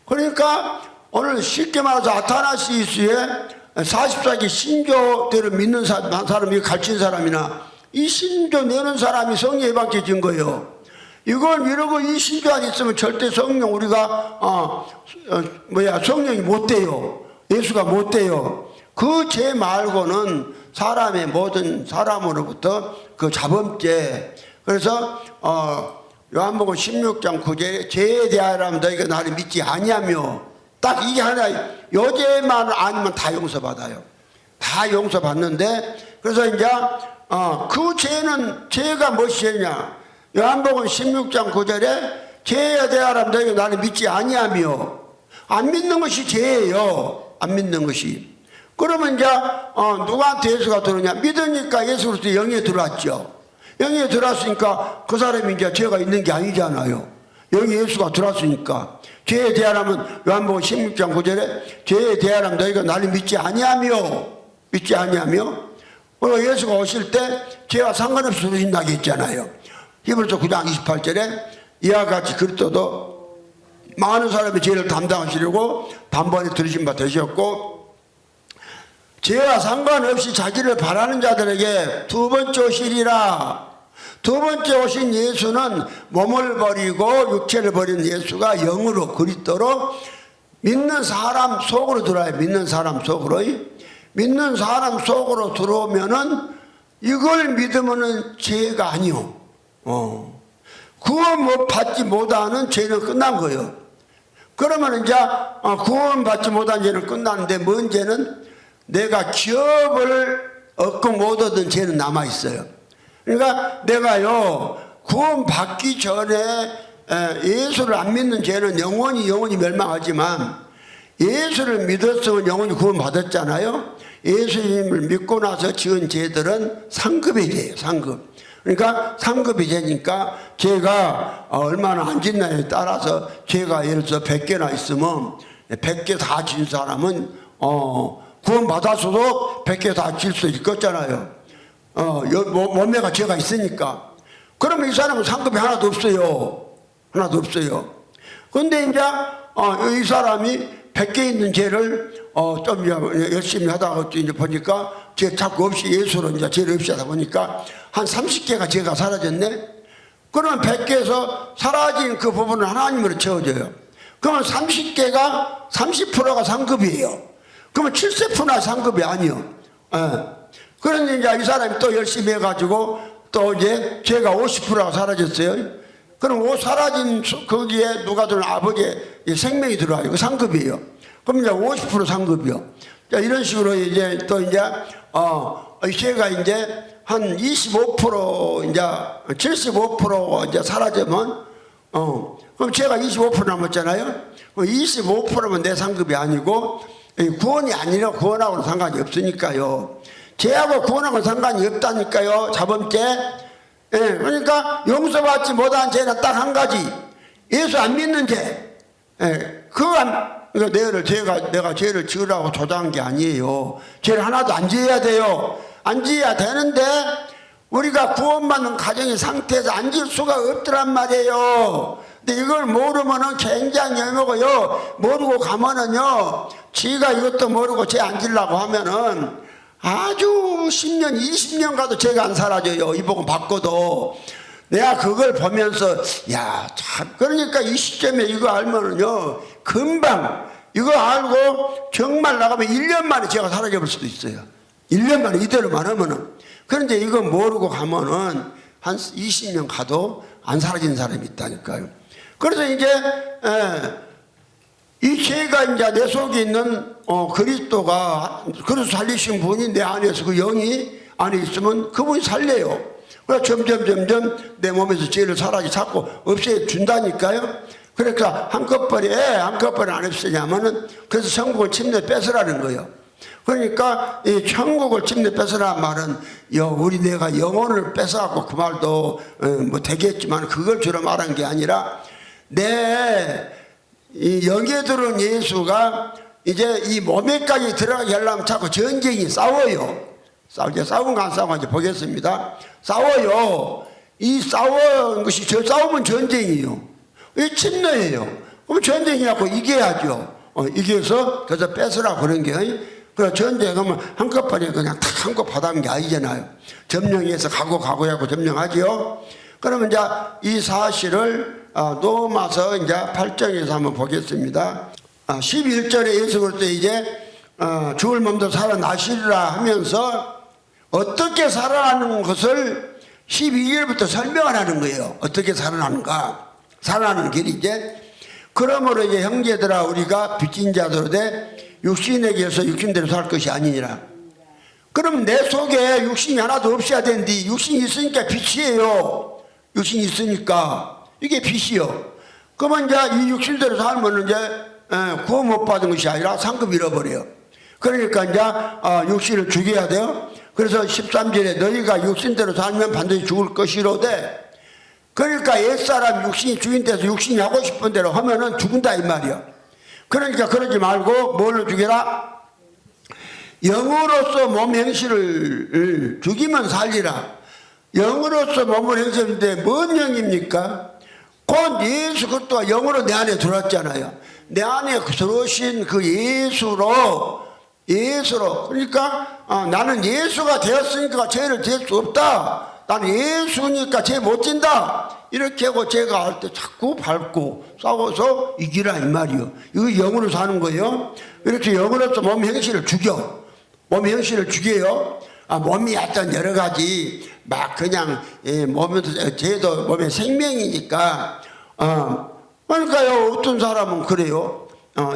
그러니까 오늘 쉽게 말해서 아타나시스의 44기 신조대로 믿는 사람이 가르친 사람이나 이 신조 내는 사람이 성령 해방죄 진 거예요. 이걸 이러고 이 신조 안에 있으면 절대 성령 우리가 성령이 못 돼요. 예수가 못 돼요. 그 죄 말고는 사람의 모든 사람으로부터 그 자범죄. 그래서 요한복음 16장 9절에 죄에 대하여라면 너희가 나를 믿지 아니하며 딱 이게 하나 요 죄만 아니면 다 용서받아요. 다 용서받는데 그래서 이제 그 죄는 죄가 무엇이 죄냐? 요한복음 16장 9절에 죄에 대하여라면 너희가 나를 믿지 아니하며 안 믿는 것이 죄예요. 안 믿는 것이. 그러면 이제 누구한테 예수가 들어오냐? 믿으니까 예수 그리스도 영에 들어왔죠. 영에 들어왔으니까 그 사람이 이제 죄가 있는 게 아니잖아요. 영에 예수가 들어왔으니까. 죄에 대하여라면 요한복음 16장 9절에 죄에 대하여라면 너희가 나를 믿지 아니하며 그리고 예수가 오실 때 죄와 상관없이 들어오신다고 했잖아요. 히브리서 9장 28절에 이와 같이 그리스도도 많은 사람의 죄를 담당하시려고 단번에 들으신 바 되셨고 죄와 상관없이 자기를 바라는 자들에게 두 번째 오시리라. 두 번째 오신 예수는 몸을 버리고 육체를 버린 예수가 영으로 그리스도로 믿는 사람 속으로 들어와요. 믿는 사람 속으로. 믿는 사람 속으로 들어오면은 이걸 믿으면은 죄가 아니요. 구원 못 받지 못하는 죄는 끝난 거예요. 그러면 이제 구원 받지 못한 죄는 끝났는데 뭔 죄는 내가 기업을 얻고 못 얻은 죄는 남아 있어요. 그러니까 내가요 구원 받기 전에 예수를 안 믿는 죄는 영원히 멸망하지만 예수를 믿었으면 영원히 구원 받았잖아요. 예수님을 믿고 나서 지은 죄들은 상급의 죄예요. 상급. 그러니까 상급이 죄니까 죄가 얼마나 안 짓나에 따라서 죄가 예를 들어서 100개나 있으면 100개 다 진 사람은 구원 받았어도 100개 다 질 수 있겠잖아요. 몸매가 죄가 있으니까. 그러면 이 사람은 상급이 하나도 없어요. 하나도 없어요. 근데 이제 이 사람이 100개 있는 죄를 좀 이제 열심히 하다가 이제 보니까 죄 자꾸 없이 예수로 이제 죄를 없이 하다 보니까 한 30개가 죄가 사라졌네. 그러면 100개에서 사라진 그 부분을 하나님으로 채워줘요. 그러면 30개가 30%가 상급이에요. 그러면 70%나 상급이 아니요. 그런데 이제 이 사람이 또 열심히 해가지고 또 이제 죄가 50%가 사라졌어요. 그럼 사라진 거기에 누가 들은 아버지의 생명이 들어와요. 그 상급이에요. 그럼 이제 50% 상급이요. 자, 이런 식으로 이제 또 이제 죄가 이제 한 25% 이제 75% 이제 사라지면 그럼 죄가 25% 남았잖아요. 25%면 내 상급이 아니고 구원이 아니라 구원하고는 상관이 없으니까요. 죄하고 구원하고는 상관이 없다니까요. 자범죄. 예, 그러니까 용서받지 못한 죄는 딱 한 가지. 예수 안 믿는 죄. 예, 그러니까 내가 죄를 지으라고 조장한 게 아니에요. 죄를 하나도 안 지어야 돼요. 안 지어야 되는데 우리가 구원받는 가정의 상태에서 안 지을 수가 없더란 말이에요. 근데 이걸 모르면은 굉장히 애매고요. 모르고 가면은요, 지가 이것도 모르고 죄 안 지으려고 하면은 아주 10년, 20년 가도 죄가 안 사라져요. 이 복음 받고도. 내가 그걸 보면서, 야, 참, 그러니까 이 시점에 이거 알면은요, 금방 이거 알고 정말 나가면 1년 만에 죄가 사라져 볼 수도 있어요. 1년 만에 이대로만 하면은. 그런데 이거 모르고 가면은 한 20년 가도 안 사라진 사람이 있다니까요. 그래서 이제, 이 죄가 이제 내 속에 있는 그리스도가 그래서 살리신 분이 내 안에서 그 영이 안에 있으면 그분이 살려요. 그래서 점점 내 몸에서 죄를 사라지 자꾸 없애준다니까요. 그러니까 한꺼번에 안 없애냐면은 그래서 천국을 침례 뺏으라는 거예요. 그러니까 이 천국을 침례 뺏으라는 말은 우리 내가 영혼을 뺏어갖고 그 말도 뭐 되겠지만 그걸 주로 말한 게 아니라 이 영에 들어온 예수가 이제 이 몸에까지 들어가게 하려면 자꾸 전쟁이 싸워요. 싸우는가 안 싸우는지 보겠습니다. 싸워요. 이 싸우는 것이 싸우면 전쟁이에요. 이 침례예요. 그럼 전쟁이라고 이겨야죠. 이겨서 그래서 뺏으라 그런 게. 그래 전쟁하면 한꺼번에 그냥 탁 한꺼 받아온 게 아니잖아요. 점령해서 가고 점령하죠. 그러면 이제 이 사실을 놓아서 이제 8장에서 한번 보겠습니다. 11절에 예수 그리스도 이제 죽을 몸도 살아나시리라 하면서 어떻게 살아나는 것을 12절부터 설명을 하는 거예요. 어떻게 살아나는가? 살아나는 길이 이제 그러므로 이제 형제들아 우리가 빚진 자들로 돼 육신에게서 육신대로 살 것이 아니니라. 그럼 내 속에 육신이 하나도 없어야 되는데 육신이 있으니까 빚이에요. 육신이 있으니까 이게 빚이요. 그러면 이제 이 육신대로 살면 이제 구원 못 받은 것이 아니라 상급 잃어버려요. 그러니까 이제 육신을 죽여야 돼요. 그래서 13절에 너희가 육신대로 살면 반드시 죽을 것이로되 그러니까 옛사람 육신이 죽인 데서 육신이 하고 싶은 대로 하면은 죽는다 이 말이야. 그러니까 그러지 말고 뭘로 죽여라? 영으로서 몸 행실을 죽이면 살리라. 영으로서 몸을 행실인데 뭔 영입니까? 곧 예수 그리스도가 영으로 내 안에 들어왔잖아요. 내 안에 들어오신 그 예수로 그러니까 나는 예수가 되었으니까 죄를 지을 수 없다. 나는 예수니까 죄 못 진다. 이렇게 하고 제가 할 때 자꾸 밟고 싸워서 이기라 이 말이요. 이거 영으로 사는 거예요. 이렇게 영으로서 몸 행실을 죽여. 몸 행실을 죽여요. 몸이 어떤 여러 가지 막 그냥 몸에서 죄도 몸의 생명이니까 그러니까요 어떤 사람은 그래요.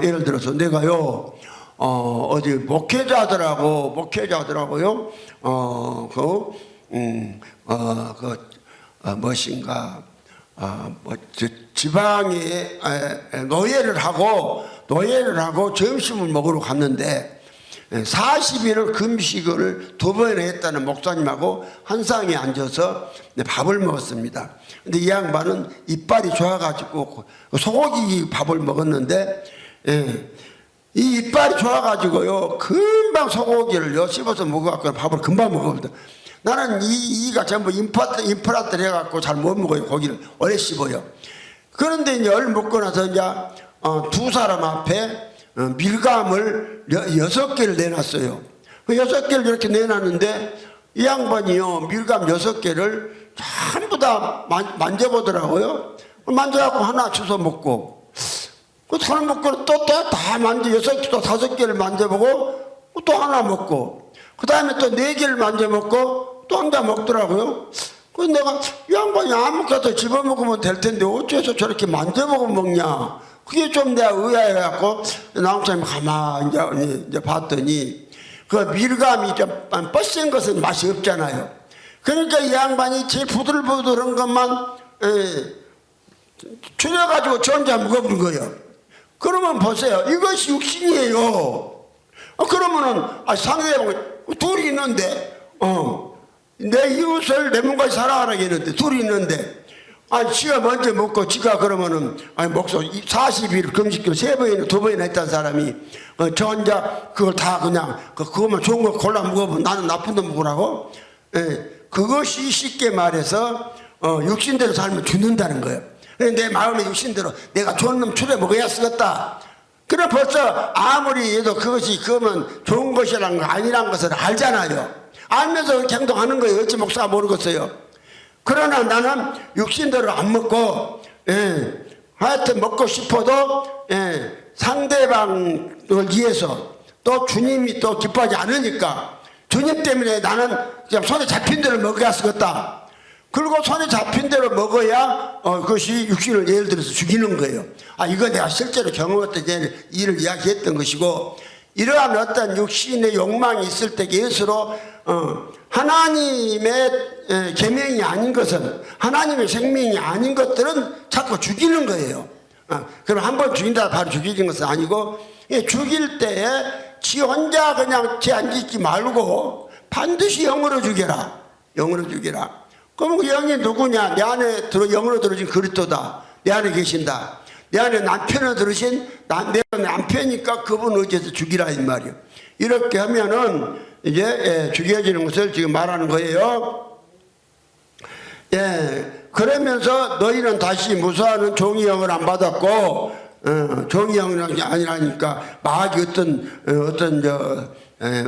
예를 들어서 내가요 어디 목회자들하고요 무엇인가 지방에 노예를 하고 점심을 먹으러 갔는데 40일을 금식을 2번이나 했다는 목사님하고 한 상에 앉아서 밥을 먹었습니다. 근데 이 양반은 이빨이 좋아가지고 소고기 밥을 먹었는데 이 이빨이 좋아가지고요 금방 소고기를요 씹어서 먹어갖고 밥을 금방 먹었거든요. 나는 이가 전부 임플란트를 해갖고 잘 못 먹어요. 고기를 오래 씹어요. 그런데 이제 얼 먹고 나서 이제 두 사람 앞에 밀감을 6개를 내놨어요. 그 6개를 이렇게 내놨는데 이 양반이요 밀감 6개를 전부 다 만져보더라고요. 만져갖고 하나 주워 먹고 그 하나 먹고 또 다 만져 5개를 만져보고 또 하나 먹고 그 다음에 또 4개를 만져먹고 또 한 개 먹더라고요. 그래서 내가 이 양반이 아무것도 집어먹으면 될 텐데 어째서 저렇게 만져먹으면 먹냐. 그게 좀 내가 의아해갖고 나무사님 가만히 이제 봤더니 그 밀감이 좀 뻗센 것은 맛이 없잖아요. 그러니까 이 양반이 제일 부들부들한 것만 줄여가지고 저 혼자 먹어본 거예요. 그러면 보세요. 이것이 육신이에요. 그러면은 상대방 둘이 있는데 내 이웃을 내 몸까지 사랑하라고 했는데 둘이 있는데 지가 먼저 먹고 지가 그러면은 목소 40일 금식을 3번이나 2번이나 했던 사람이 저 혼자 그걸 다 그냥 그것만 좋은 거 골라 먹어보면 나는 나쁜 거 먹으라고. 그것이 쉽게 말해서 육신대로 살면 죽는다는 거예요. 내 마음의 육신대로 내가 좋은 놈 추려 먹어야 쓰겠다. 그럼 벌써 아무리 해도 그것이 그러면 좋은 것이라는 거 아니라는 것을 알잖아요. 알면서 그렇게 행동하는 거예요. 어찌 목사가 모르겠어요. 그러나 나는 육신대로 안 먹고 하여튼 먹고 싶어도 상대방을 위해서 또 주님이 또 기뻐하지 않으니까 주님 때문에 나는 그냥 손에 잡힌 대로 먹어야 쓰겠다. 그리고 손에 잡힌 대로 먹어야 그것이 육신을 예를 들어서 죽이는 거예요. 이거 내가 실제로 경험했던 일을 이야기했던 것이고 이러한 어떤 육신의 욕망이 있을 때 예수로 하나님의 계명이 아닌 것은 하나님의 생명이 아닌 것들은 자꾸 죽이는 거예요. 그럼 한 번 죽인다 바로 죽이는 것은 아니고 죽일 때에 지 혼자 그냥 지 앉지 말고 반드시 영으로 죽여라. 영으로 죽여라. 그럼 그 영이 누구냐? 내 안에 영으로 들어진 그리스도다. 내 안에 계신다. 내 안에 남편을 들으신 내 남편이니까 그분 의지해서 죽이라 이 말이에요. 이렇게 하면은 이제 죽여지는 것을 지금 말하는 거예요. 그러면서 너희는 다시 무수하는 종이 영을 안 받았고 종이 영이 아니라니까 마귀 어떤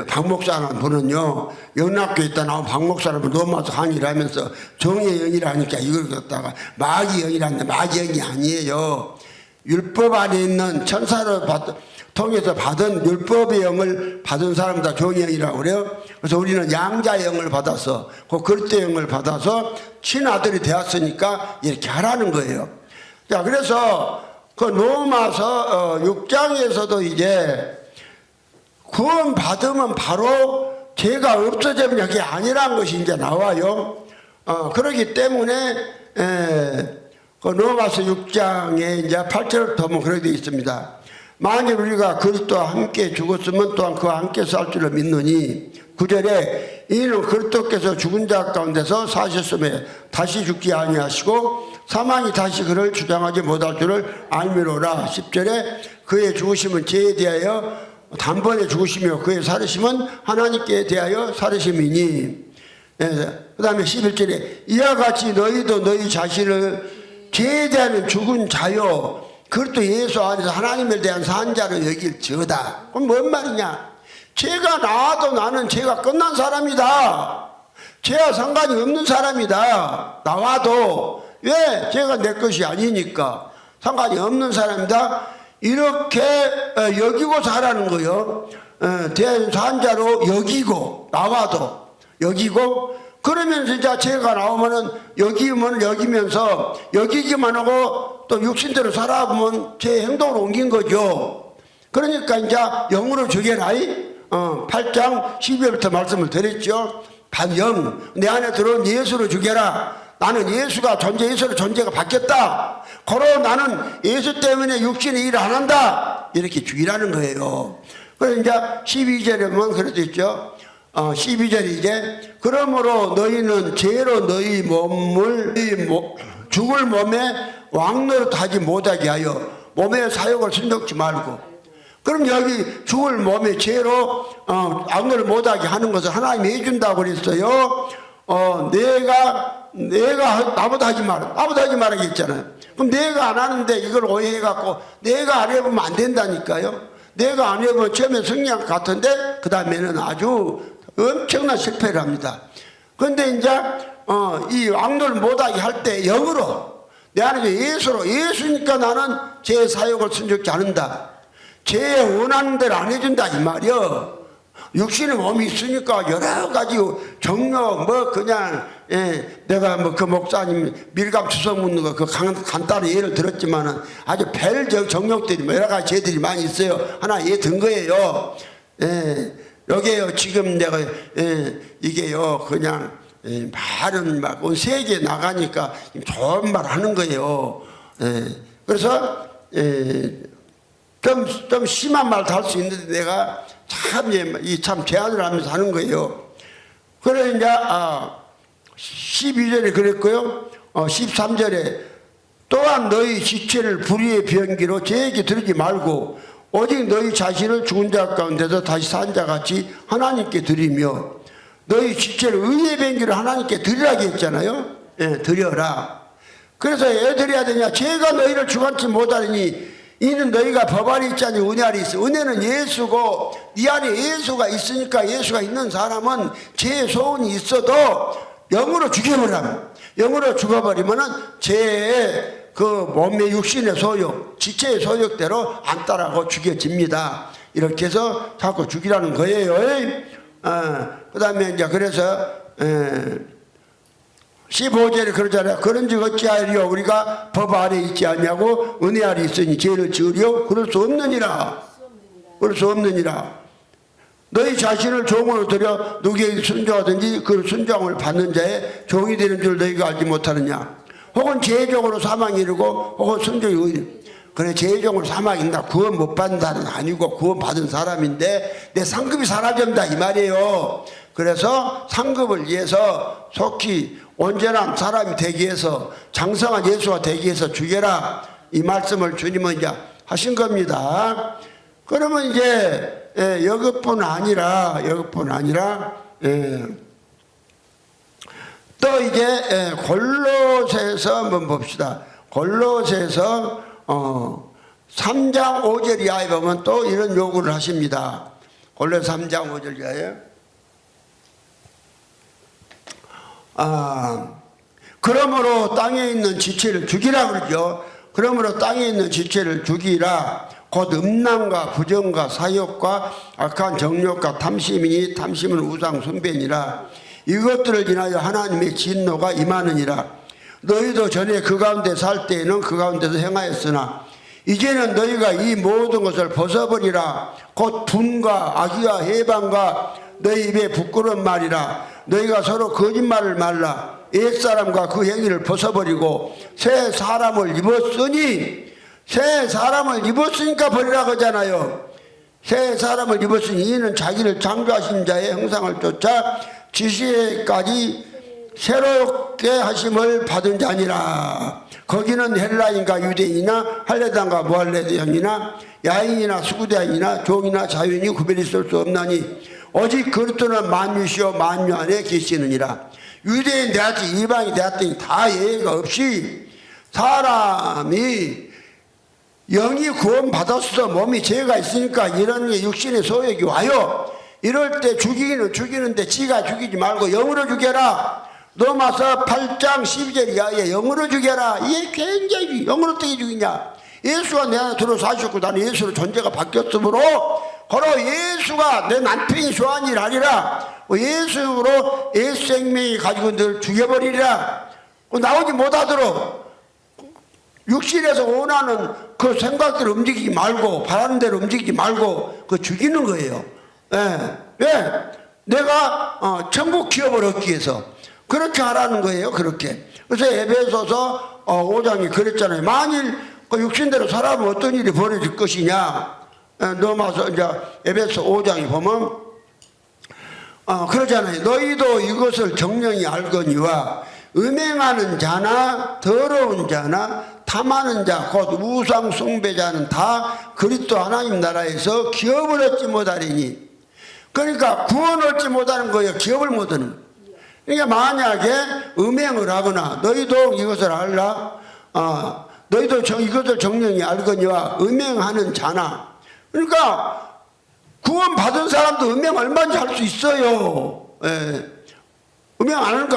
박목사라는 분은요 영락교에 있다 나온 박목사라는 로마서 강의를 하면서 종의 영이라니까 이걸 갖다가 마귀 영이라는데 마귀 영이 아니에요. 율법 안에 있는 천사를 통해서 받은 율법의 영을 받은 사람 다 종의 영이라고 그래요. 그래서 우리는 양자의 영을 받아서 그 그리스도의 영을 받아서 친아들이 되었으니까 이렇게 하라는 거예요. 자, 그래서 그 로마서 6장에서도 이제 구원 받으면 바로 죄가 없어지면 그게 아니라는 것이 이제 나와요. 그렇기 때문에 그 로마서 6장에 이제 8절부터 보면 그렇게 되어 있습니다. 만일 우리가 그리스도와 함께 죽었으면 또한 그와 함께 살 줄로 믿느니 9절에 이는 그리스도께서 죽은 자 가운데서 사셨음에 다시 죽지 아니하시고 사망이 다시 그를 주장하지 못할 줄을 알미로라. 10절에 그의 죽으심은 죄에 대하여 단번에 죽으시며 그의 살으심은 하나님께 대하여 살으심이니. 그 다음에 11절에 이와 같이 너희도 너희 자신을 죄에 대한 죽은 자요 그것도 예수 안에서 하나님에 대한 산 자로 여길지어다. 그럼 뭔 말이냐? 죄가 나와도 나는 죄가 끝난 사람이다. 죄와 상관이 없는 사람이다. 나와도 왜? 죄가 내 것이 아니니까 상관이 없는 사람이다. 이렇게 여기고 사라는 거요. 대한 산 자로 여기고 나와도 여기고 그러면서 이제 죄가 나오면은 여기면서 여기기만 하고 또 육신대로 살아보면 죄 행동으로 옮긴 거죠. 그러니까 이제 영으로 죽여라. 8장 12절부터 말씀을 드렸죠. 영, 내 안에 들어온 예수로 죽여라. 나는 예수가 예수로 존재가 바뀌었다. 고로 나는 예수 때문에 육신이 일을 안 한다. 이렇게 죽이라는 거예요. 그래서 이제 12절에 보면 그렇게 있죠. 12절이 이제 그러므로 너희는 죄로 너희 몸을 죽을 몸에 왕노릇 하지 못하게 하여 몸의 사욕을 순종치 말고. 그럼 여기 죽을 몸에 죄로 왕노릇 못하게 하는 것을 하나님이 해준다고 그랬어요. 내가 나보다 하지 마라 했잖아요. 그럼 내가 안 하는데 이걸 오해해갖고 내가 안 해보면 안 된다니까요. 내가 안 해보면 처음에 성령 같은데 그 다음에는 아주 엄청난 실패를 합니다. 그런데 이제 이 왕도를 못하게 할 때 영으로 내 안에 예수니까 나는 제 사역을 순종치 않는다. 제 원하는 대로 안 해준다 이 말이요. 육신의 몸이 있으니까 여러 가지 정력 그냥 내가 그 목사님 밀감 주석 묻는 거 그 간단한 예를 들었지만은 아주 별 정력들이 여러 가지 죄들이 많이 있어요. 하나 예 든 거예요. 여기에요 지금 내가 이게요 그냥 말은 막 온 세계에 나가니까 좋은 말 하는 거예요. 그래서 좀 심한 말도 할 수 있는데 내가 참 제안을 하면서 하는 거예요. 그래 이제 12절에 그랬고요. 13절에 또한 너희 지체를 불의의 변기로 죄에게 드리지 말고 오직 너희 자신을 죽은 자 가운데서 다시 산 자같이 하나님께 드리며 너희 지체를 의의 변기로 하나님께 드리라고 했잖아요. 드려라. 그래서 왜 드려야 되냐? 죄가 너희를 주관치 못하리니 이는 너희가 법 안에 있지 않니 은혜 안에 있어. 은혜는 예수고 네 안에 예수가 있으니까 예수가 있는 사람은 죄의 소원이 있어도 영으로 죽여버리면 영으로 죽어버리면은 죄의 그 몸의 육신의 소욕 지체의 소욕대로 안 따라가고 죽여집니다. 이렇게 해서 자꾸 죽이라는 거예요. 그 다음에 이제 그래서 15절에 그러잖아요. 그런즉 어찌하리요 우리가 법 아래 있지 않냐고 은혜 아래 있으니 죄를 지으리요 그럴 수 없느니라. 그럴 수 없느니라. 너희 자신을 종으로 들여 누구에게 순종하든지 그 순종을 받는 자의 종이 되는 줄 너희가 알지 못하느냐. 혹은 죄종으로 사망이 이르고 혹은 순종이 의리. 그래 죄종으로 사망인다 구원 못 받는다는 아니고 구원 받은 사람인데 내 상급이 사라진다 이 말이에요. 그래서 상급을 위해서 속히 온전한 사람이 되기 위해서 장성한 예수가 되기 위해서 죽여라 이 말씀을 주님은 이제 하신 겁니다. 그러면 이제 이것뿐 아니라 또 이제 골로새서 한번 봅시다. 골로새서 3장 5절 이하에 보면 또 이런 요구를 하십니다. 골로새 3장 5절 이하에 그러므로 땅에 있는 지체를 죽이라 그러죠. 그러므로 땅에 있는 지체를 죽이라. 곧 음란과 부정과 사욕과 악한 정욕과 탐심이니 탐심은 우상 숭배니라. 이것들을 인하여 하나님의 진노가 임하느니라. 너희도 전에 그 가운데 살 때에는 그 가운데서 행하였으나 이제는 너희가 이 모든 것을 벗어버리라. 곧 분과 악의와 해방과 너희 입에 부끄러운 말이라. 너희가 서로 거짓말을 말라. 옛사람과 그 행위를 벗어버리고 새 사람을 입었으니 새 사람을 입었으니까 버리라고 하잖아요. 새 사람을 입었으니 이는 자기를 창조하신 자의 형상을 쫓아 지시에까지 새롭게 하심을 받은 자니라. 거기는 헬라인과 유대인이나 할레당과 무할레당이나 야인이나 수구대인이나 종이나 자유인이 구별이 있을 수 없나니 오직 그리스도는 만유시요 만유 안에 계시느니라. 유대인 되었지 이방이 되었더니 다 예외가 없이 사람이 영이 구원받았어 몸이 죄가 있으니까 이런 게 육신의 소욕이 와요. 이럴 때 죽이기는 죽이는데 지가 죽이지 말고 영으로 죽여라. 로마서 8장 12절 이하에 영으로 죽여라. 이게 굉장히 영으로 어떻게 죽이냐. 예수가 내 안에 들어서 하셨고 나는 예수로 존재가 바뀌었으므로 바로 예수가 내 남편이 좋아하는 일 아니라 예수로 예수 생명이 가지고 늘 죽여버리리라. 나오지 못하도록 육신에서 원하는 그 생각대로 움직이지 말고 바라는 대로 움직이지 말고 그 죽이는 거예요. 왜? 내가 천국 기업을 얻기 위해서 그렇게 하라는 거예요. 그렇게. 그래서 에베소서 5장이 그랬잖아요. 만일 그 육신대로 살아면 어떤 일이 벌어질 것이냐. 넘어서 이제 에베소 5장에 보면 그러잖아요. 너희도 이것을 정령이 알거니와 음행하는 자나 더러운 자나 탐하는 자 곧 우상 숭배자는 다 그리스도 하나님 나라에서 기업을 얻지 못하리니. 그러니까 구원을 얻지 못하는 거예요. 기업을 못 얻는. 그러니까 만약에 음행을 하거나 너희도 이것을 알라, 너희도 이것을 정령이 알거니와 음행하는 자나. 그러니까 구원 받은 사람도 음행 얼마든지 할 수 있어요. 예. 음행 안 하는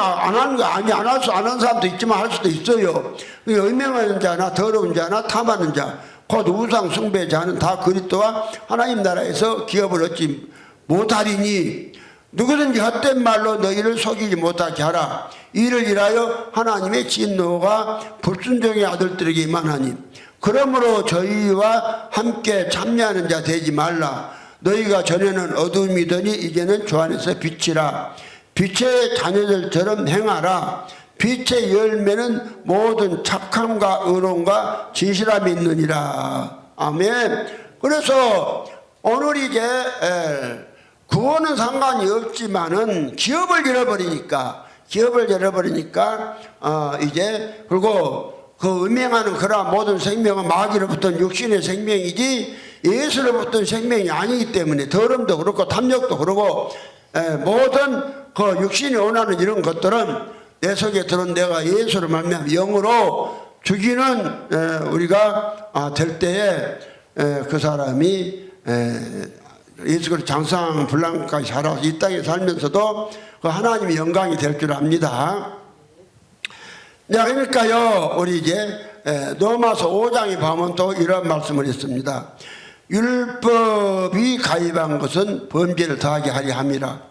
거 아니 안 하는 사람도 있지만 할 수도 있어요. 음행하는 자나 더러운 자나 탐하는 자, 곧 우상 숭배자는 다 그리스도와 하나님 나라에서 기업을 얻지 못하리니 누구든지 헛된 말로 너희를 속이지 못하게 하라. 이를 인하여 하나님의 진노가 불순종의 아들들에게 임하나니 그러므로 저희와 함께 참여하는 자 되지 말라. 너희가 전에는 어둠이더니 이제는 주 안에서 빛이라. 빛의 자녀들처럼 행하라. 빛의 열매는 모든 착함과 의로움과 진실함이 있느니라. 아멘. 그래서 오늘 이제 구원은 상관이 없지만은 기업을 잃어버리니까 이제 그리고 그 음행하는 그러한 모든 생명은 마귀로부터 육신의 생명이지 예수로부터 생명이 아니기 때문에 더럼도 그렇고 탐욕도 그렇고 모든 그 육신이 원하는 이런 것들은 내 속에 들은 내가 예수를 말미암아 영으로 죽이는 우리가 될 때에 그 사람이 예수 그리스도 장상불량까지 자라서 이 땅에 살면서도 그 하나님의 영광이 될 줄 압니다. 자, 그러니까요 우리 이제 로마서 5장에 보면 또 이런 말씀을 했습니다. 율법이 가입한 것은 범죄를 더하게 하려 함이라.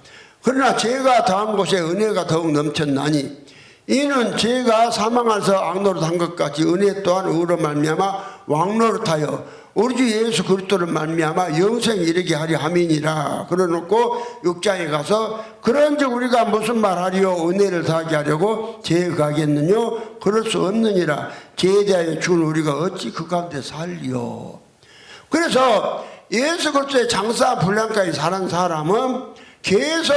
그러나 죄가 더한 곳에 은혜가 더욱 넘쳤나니 이는 죄가 사망하서 악노릇한 것 같이 은혜 또한 의로 말미암아 왕노릇하여 우리 주 예수 그리스도를 말미암아 영생에 이르게 하려 함이니라. 그러놓고 6장에 가서 그런즉 우리가 무슨 말하리요? 은혜를 더하게 하려고 죄에 가겠느뇨? 그럴 수 없느니라. 죄에 대하여 죽은 우리가 어찌 그 가운데 살리요? 그래서 예수 그리스도의 장사 분량까지 사는 사람은 계속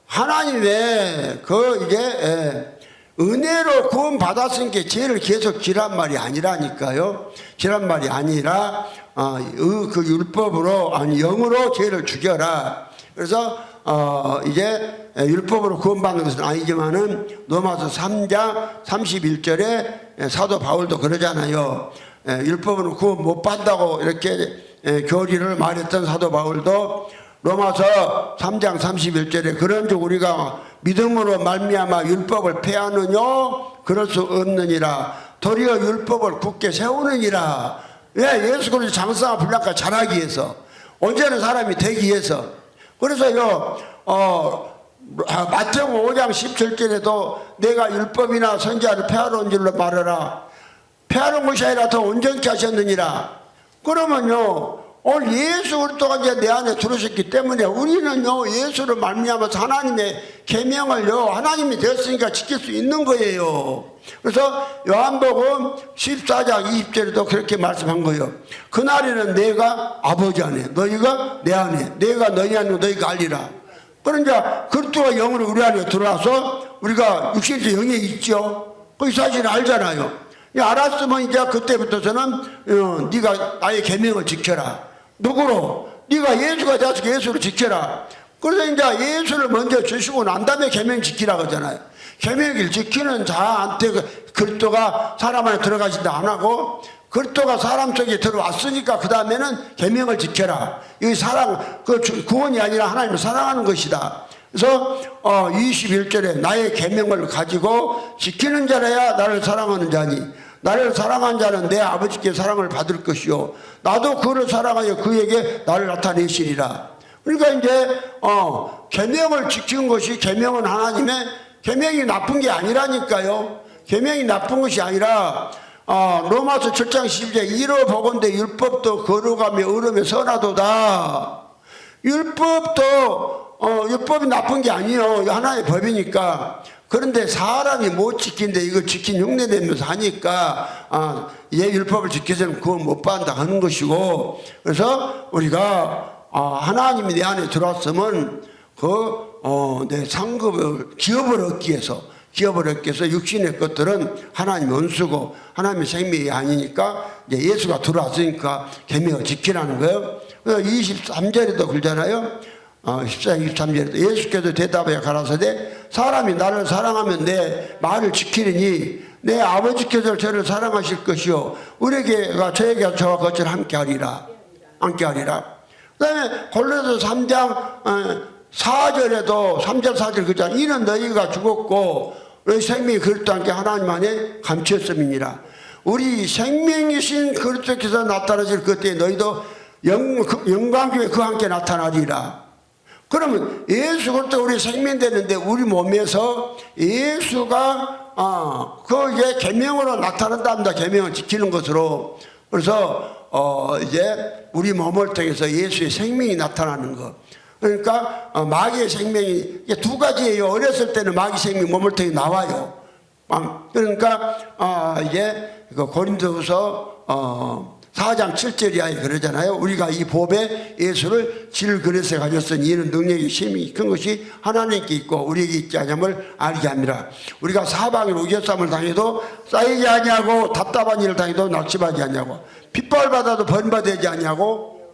하나님의 이제 은혜로 구원 받았으니까 죄를 계속 지란 말이 아니라니까요. 지란 말이 아니라 그 율법으로 영으로 죄를 죽여라. 그래서 이제 율법으로 구원받는 것은 아니지만은 로마서 3장 31절에 사도 바울도 그러잖아요. 율법으로 구원 못 받는다고 이렇게 교리를 말했던 사도 바울도 로마서 3장 31절에 그런즉 우리가 믿음으로 말미암아 율법을 폐하느냐? 그럴 수 없느니라. 도리어 율법을 굳게 세우느니라. 왜? 예수 그리스도 장사와 분량까지 자라기 위해서, 온전한 사람이 되기 위해서. 그래서요 마태복음 5장 17절에도 내가 율법이나 선지자를 폐하러 온 줄로 말하라. 폐하러 온 것이 아니라 더 온전케 하셨느니라. 그러면요 오늘 예수 그리스도가 이제 내 안에 들어오셨기 때문에 우리는요 예수를 말미암아서 하나님의 계명을요 하나님이 되었으니까 지킬 수 있는 거예요. 그래서 요한복음 14장 20절에도 그렇게 말씀한 거예요. 그날에는 내가 아버지 안에 너희가 내 안에 내가 너희 안에 너희가 알리라. 그러니까 그리스도가 영으로 우리 안에 들어와서 우리가 육신에서 영에 있죠. 그 사실을 알잖아요. 알았으면 이제 그때부터서는 네가 나의 계명을 지켜라. 누구로? 네가 예수가 되어서 예수를 지켜라. 그래서 이제 예수를 먼저 주시고 난 다음에 계명 지키라고 하잖아요. 계명을 지키는 자한테 그리스도가 사람 안에 들어가신다 안 하고 그리스도가 사람 속에 들어왔으니까 그 다음에는 계명을 지켜라. 이 사랑, 구원이 아니라 하나님을 사랑하는 것이다. 그래서 21절에 나의 계명을 가지고 지키는 자라야 나를 사랑하는 자니 나를 사랑한 자는 내 아버지께 사랑을 받을 것이요 나도 그를 사랑하여 그에게 나를 나타내시리라. 그러니까 이제 계명을 지키는 것이 계명은 하나님의 계명이 나쁜 게 아니라니까요. 계명이 나쁜 것이 아니라 로마서 7장 12절 이로 보건대 율법도 거룩하며 의로며 선하도다. 율법이 나쁜 게 아니에요. 하나의 법이니까. 그런데 사람이 못 지킨데 이걸 지킨 흉내내면서 하니까 얘 율법을 지켜서는 그거 못 받는다 하는 것이고, 그래서 우리가 하나님이 내 안에 들어왔으면 내 상급을 기업을 얻기 위해서 육신의 것들은 하나님의 은수고 하나님의 생명이 아니니까 이제 예수가 들어왔으니까 계명을 지키라는 거예요. 그래서 23절에도 그러잖아요. 14장 23절에 예수께서 대답하여 가라사대 사람이 나를 사랑하면 내 말을 지키리니 내 아버지께서 저를 사랑하실 것이요 우리에게가 저에게 저와 같이 함께하리라. 그 다음에 골로새 3장 4절에도 3절 4절 그잖아. 이는 너희가 죽었고 너희 생명이 그리스도 함께 하나님 안에 감추었음이니라. 우리 생명이신 그리스도께서 나타나실 그때 너희도 영광 중에 그와 함께 나타나리라. 그러면 예수 그리스도 우리 생명 되는데 우리 몸에서 예수가 이제 계명으로 나타난답니다. 계명을 지키는 것으로. 그래서 이제 우리 몸을 통해서 예수의 생명이 나타나는 것. 그러니까 마귀의 생명이 두 가지예요. 어렸을 때는 마귀 생명이 몸을 통해 나와요. 그러니까 이제 고린도후서 4장 7절이야 그러잖아요. 우리가 이 법에 예수를 질그릇에 가졌으니 이는 능력이 심히 큰 것이 하나님께 있고 우리에게 있지 아니함을 알게 합니다. 우리가 사방에 우겨쌈을 당해도 쌓이지 아니하고 답답한 일을 당해도 낙심하지 아니하고 핍박받아도 번받지 아니하고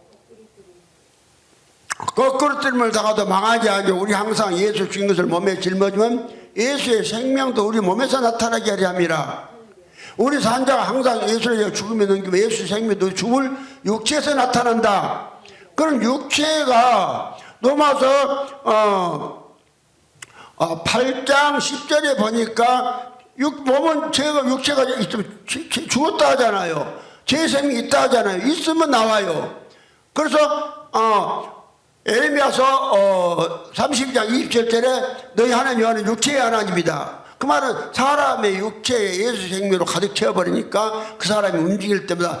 거꾸로 뜰을 당하도 망하지 아니하고 우리 항상 예수 주인 것을 몸에 짊어지면 예수의 생명도 우리 몸에서 나타나게 하려 함이라. 우리 산자가 항상 예수를 죽음에 넘기면 예수 생명도 죽을 육체에서 나타난다. 그럼 육체가 넘어서 8장 10절에 보니까 몸은 육체가 있으면 죽었다 하잖아요. 제 생명이 있다 하잖아요. 있으면 나와요. 그래서 에레미야서 32장 27절에 너희 하나님 여호와는 육체의 하나님이다. 그 말은 사람의 육체에 예수 생명으로 가득 채워버리니까 그 사람이 움직일 때마다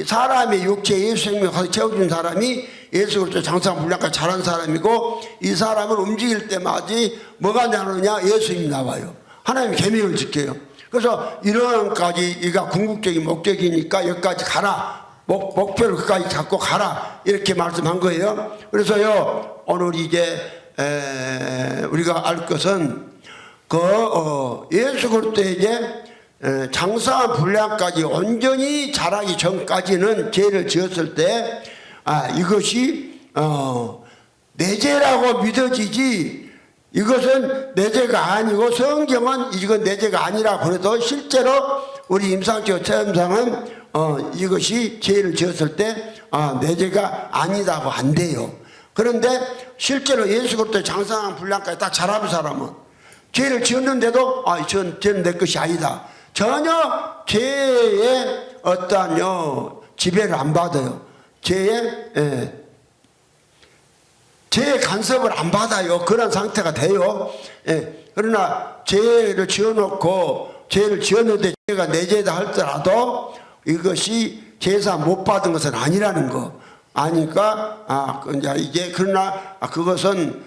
사람의 육체에 예수 생명으로 가득 채워준 사람이 예수 그리스도 장사분량까지 잘한 사람이고 이 사람을 움직일 때마다 뭐가 나오느냐 예수님이 나와요. 하나님이 계명을 지켜요. 그래서 이런까지 이가 궁극적인 목적이니까 여기까지 가라. 목표를 끝까지 잡고 가라. 이렇게 말씀한 거예요. 그래서요 오늘 이제 우리가 알 것은 예수 그리스도에게 장사한 분량까지 온전히 자라기 전까지는 죄를 지었을 때 이것이 내 죄라고 믿어지지 이것은 내 죄가 아니고 성경은 이건 내 죄가 아니라 그래도 실제로 우리 임상적 체험상은 이것이 죄를 지었을 때 내 죄가 아니다고 안 돼요. 그런데 실제로 예수 그리스도의 장사한 분량까지 딱 자라는 사람은 죄를 지었는데도 죄는 내 것이 아니다. 전혀 죄의 어떠한 지배를 안 받아요. 죄의 간섭을 안 받아요. 그런 상태가 돼요. 그러나 죄를 지어놓고 죄를 지었는데 죄가 내 죄다 할지라도 이것이 제사 못 받은 것은 아니라는 거 아니까 이제 그러나 그것은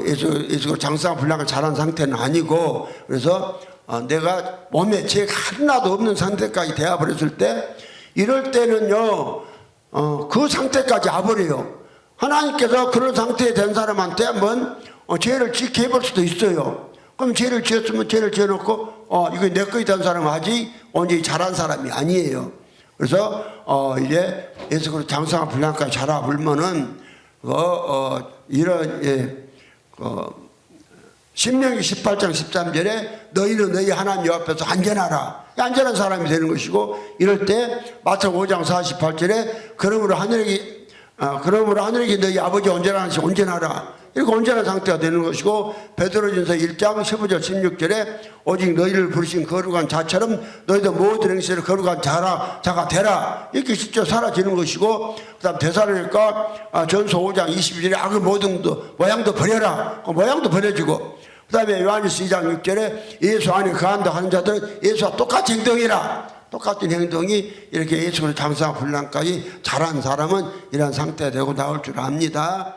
예수 장사한 분량을 잘한 상태는 아니고 그래서 내가 몸에 죄가 하나도 없는 상태까지 되어버렸을 때 이럴 때는요 그 상태까지 와버려요. 하나님께서 그런 상태에 된 사람한테 한번 죄를 짓게 해볼 수도 있어요. 그럼 죄를 지었으면 죄를 지어놓고 이거 내 것이 된 사람은 아직 온전히 잘한 사람이 아니에요. 그래서 이제 예수 그리스도 장사한 분량까지 자라불면은 이런 신명기 18장 13절에 너희는 너희 하나님 여호와 앞에서 안전하라. 안전한 사람이 되는 것이고 이럴 때 마태복음 5장 48절에 그러므로 하늘에게 너희 아버지 온전하시 온전하라. 이렇게 온전한 상태가 되는 것이고 베드로전서 1장 15절 16절에 오직 너희를 부르신 거룩한 자처럼 너희도 모든 행실을 거룩한 자가 되라. 이렇게 실제로 사라지는 것이고 그 다음 데살로니가 전서 5장 22절에 악의 모든 모양도 버려라. 모양도 버려지고 그 다음에 요한일서 2장 6절에 예수 안에 거한다 하는 자들은 예수와 똑같이 행동이라. 똑같은 행동이 이렇게 예수를 장사한 분량까지 잘한 사람은 이런 상태가 되고 나올 줄 압니다.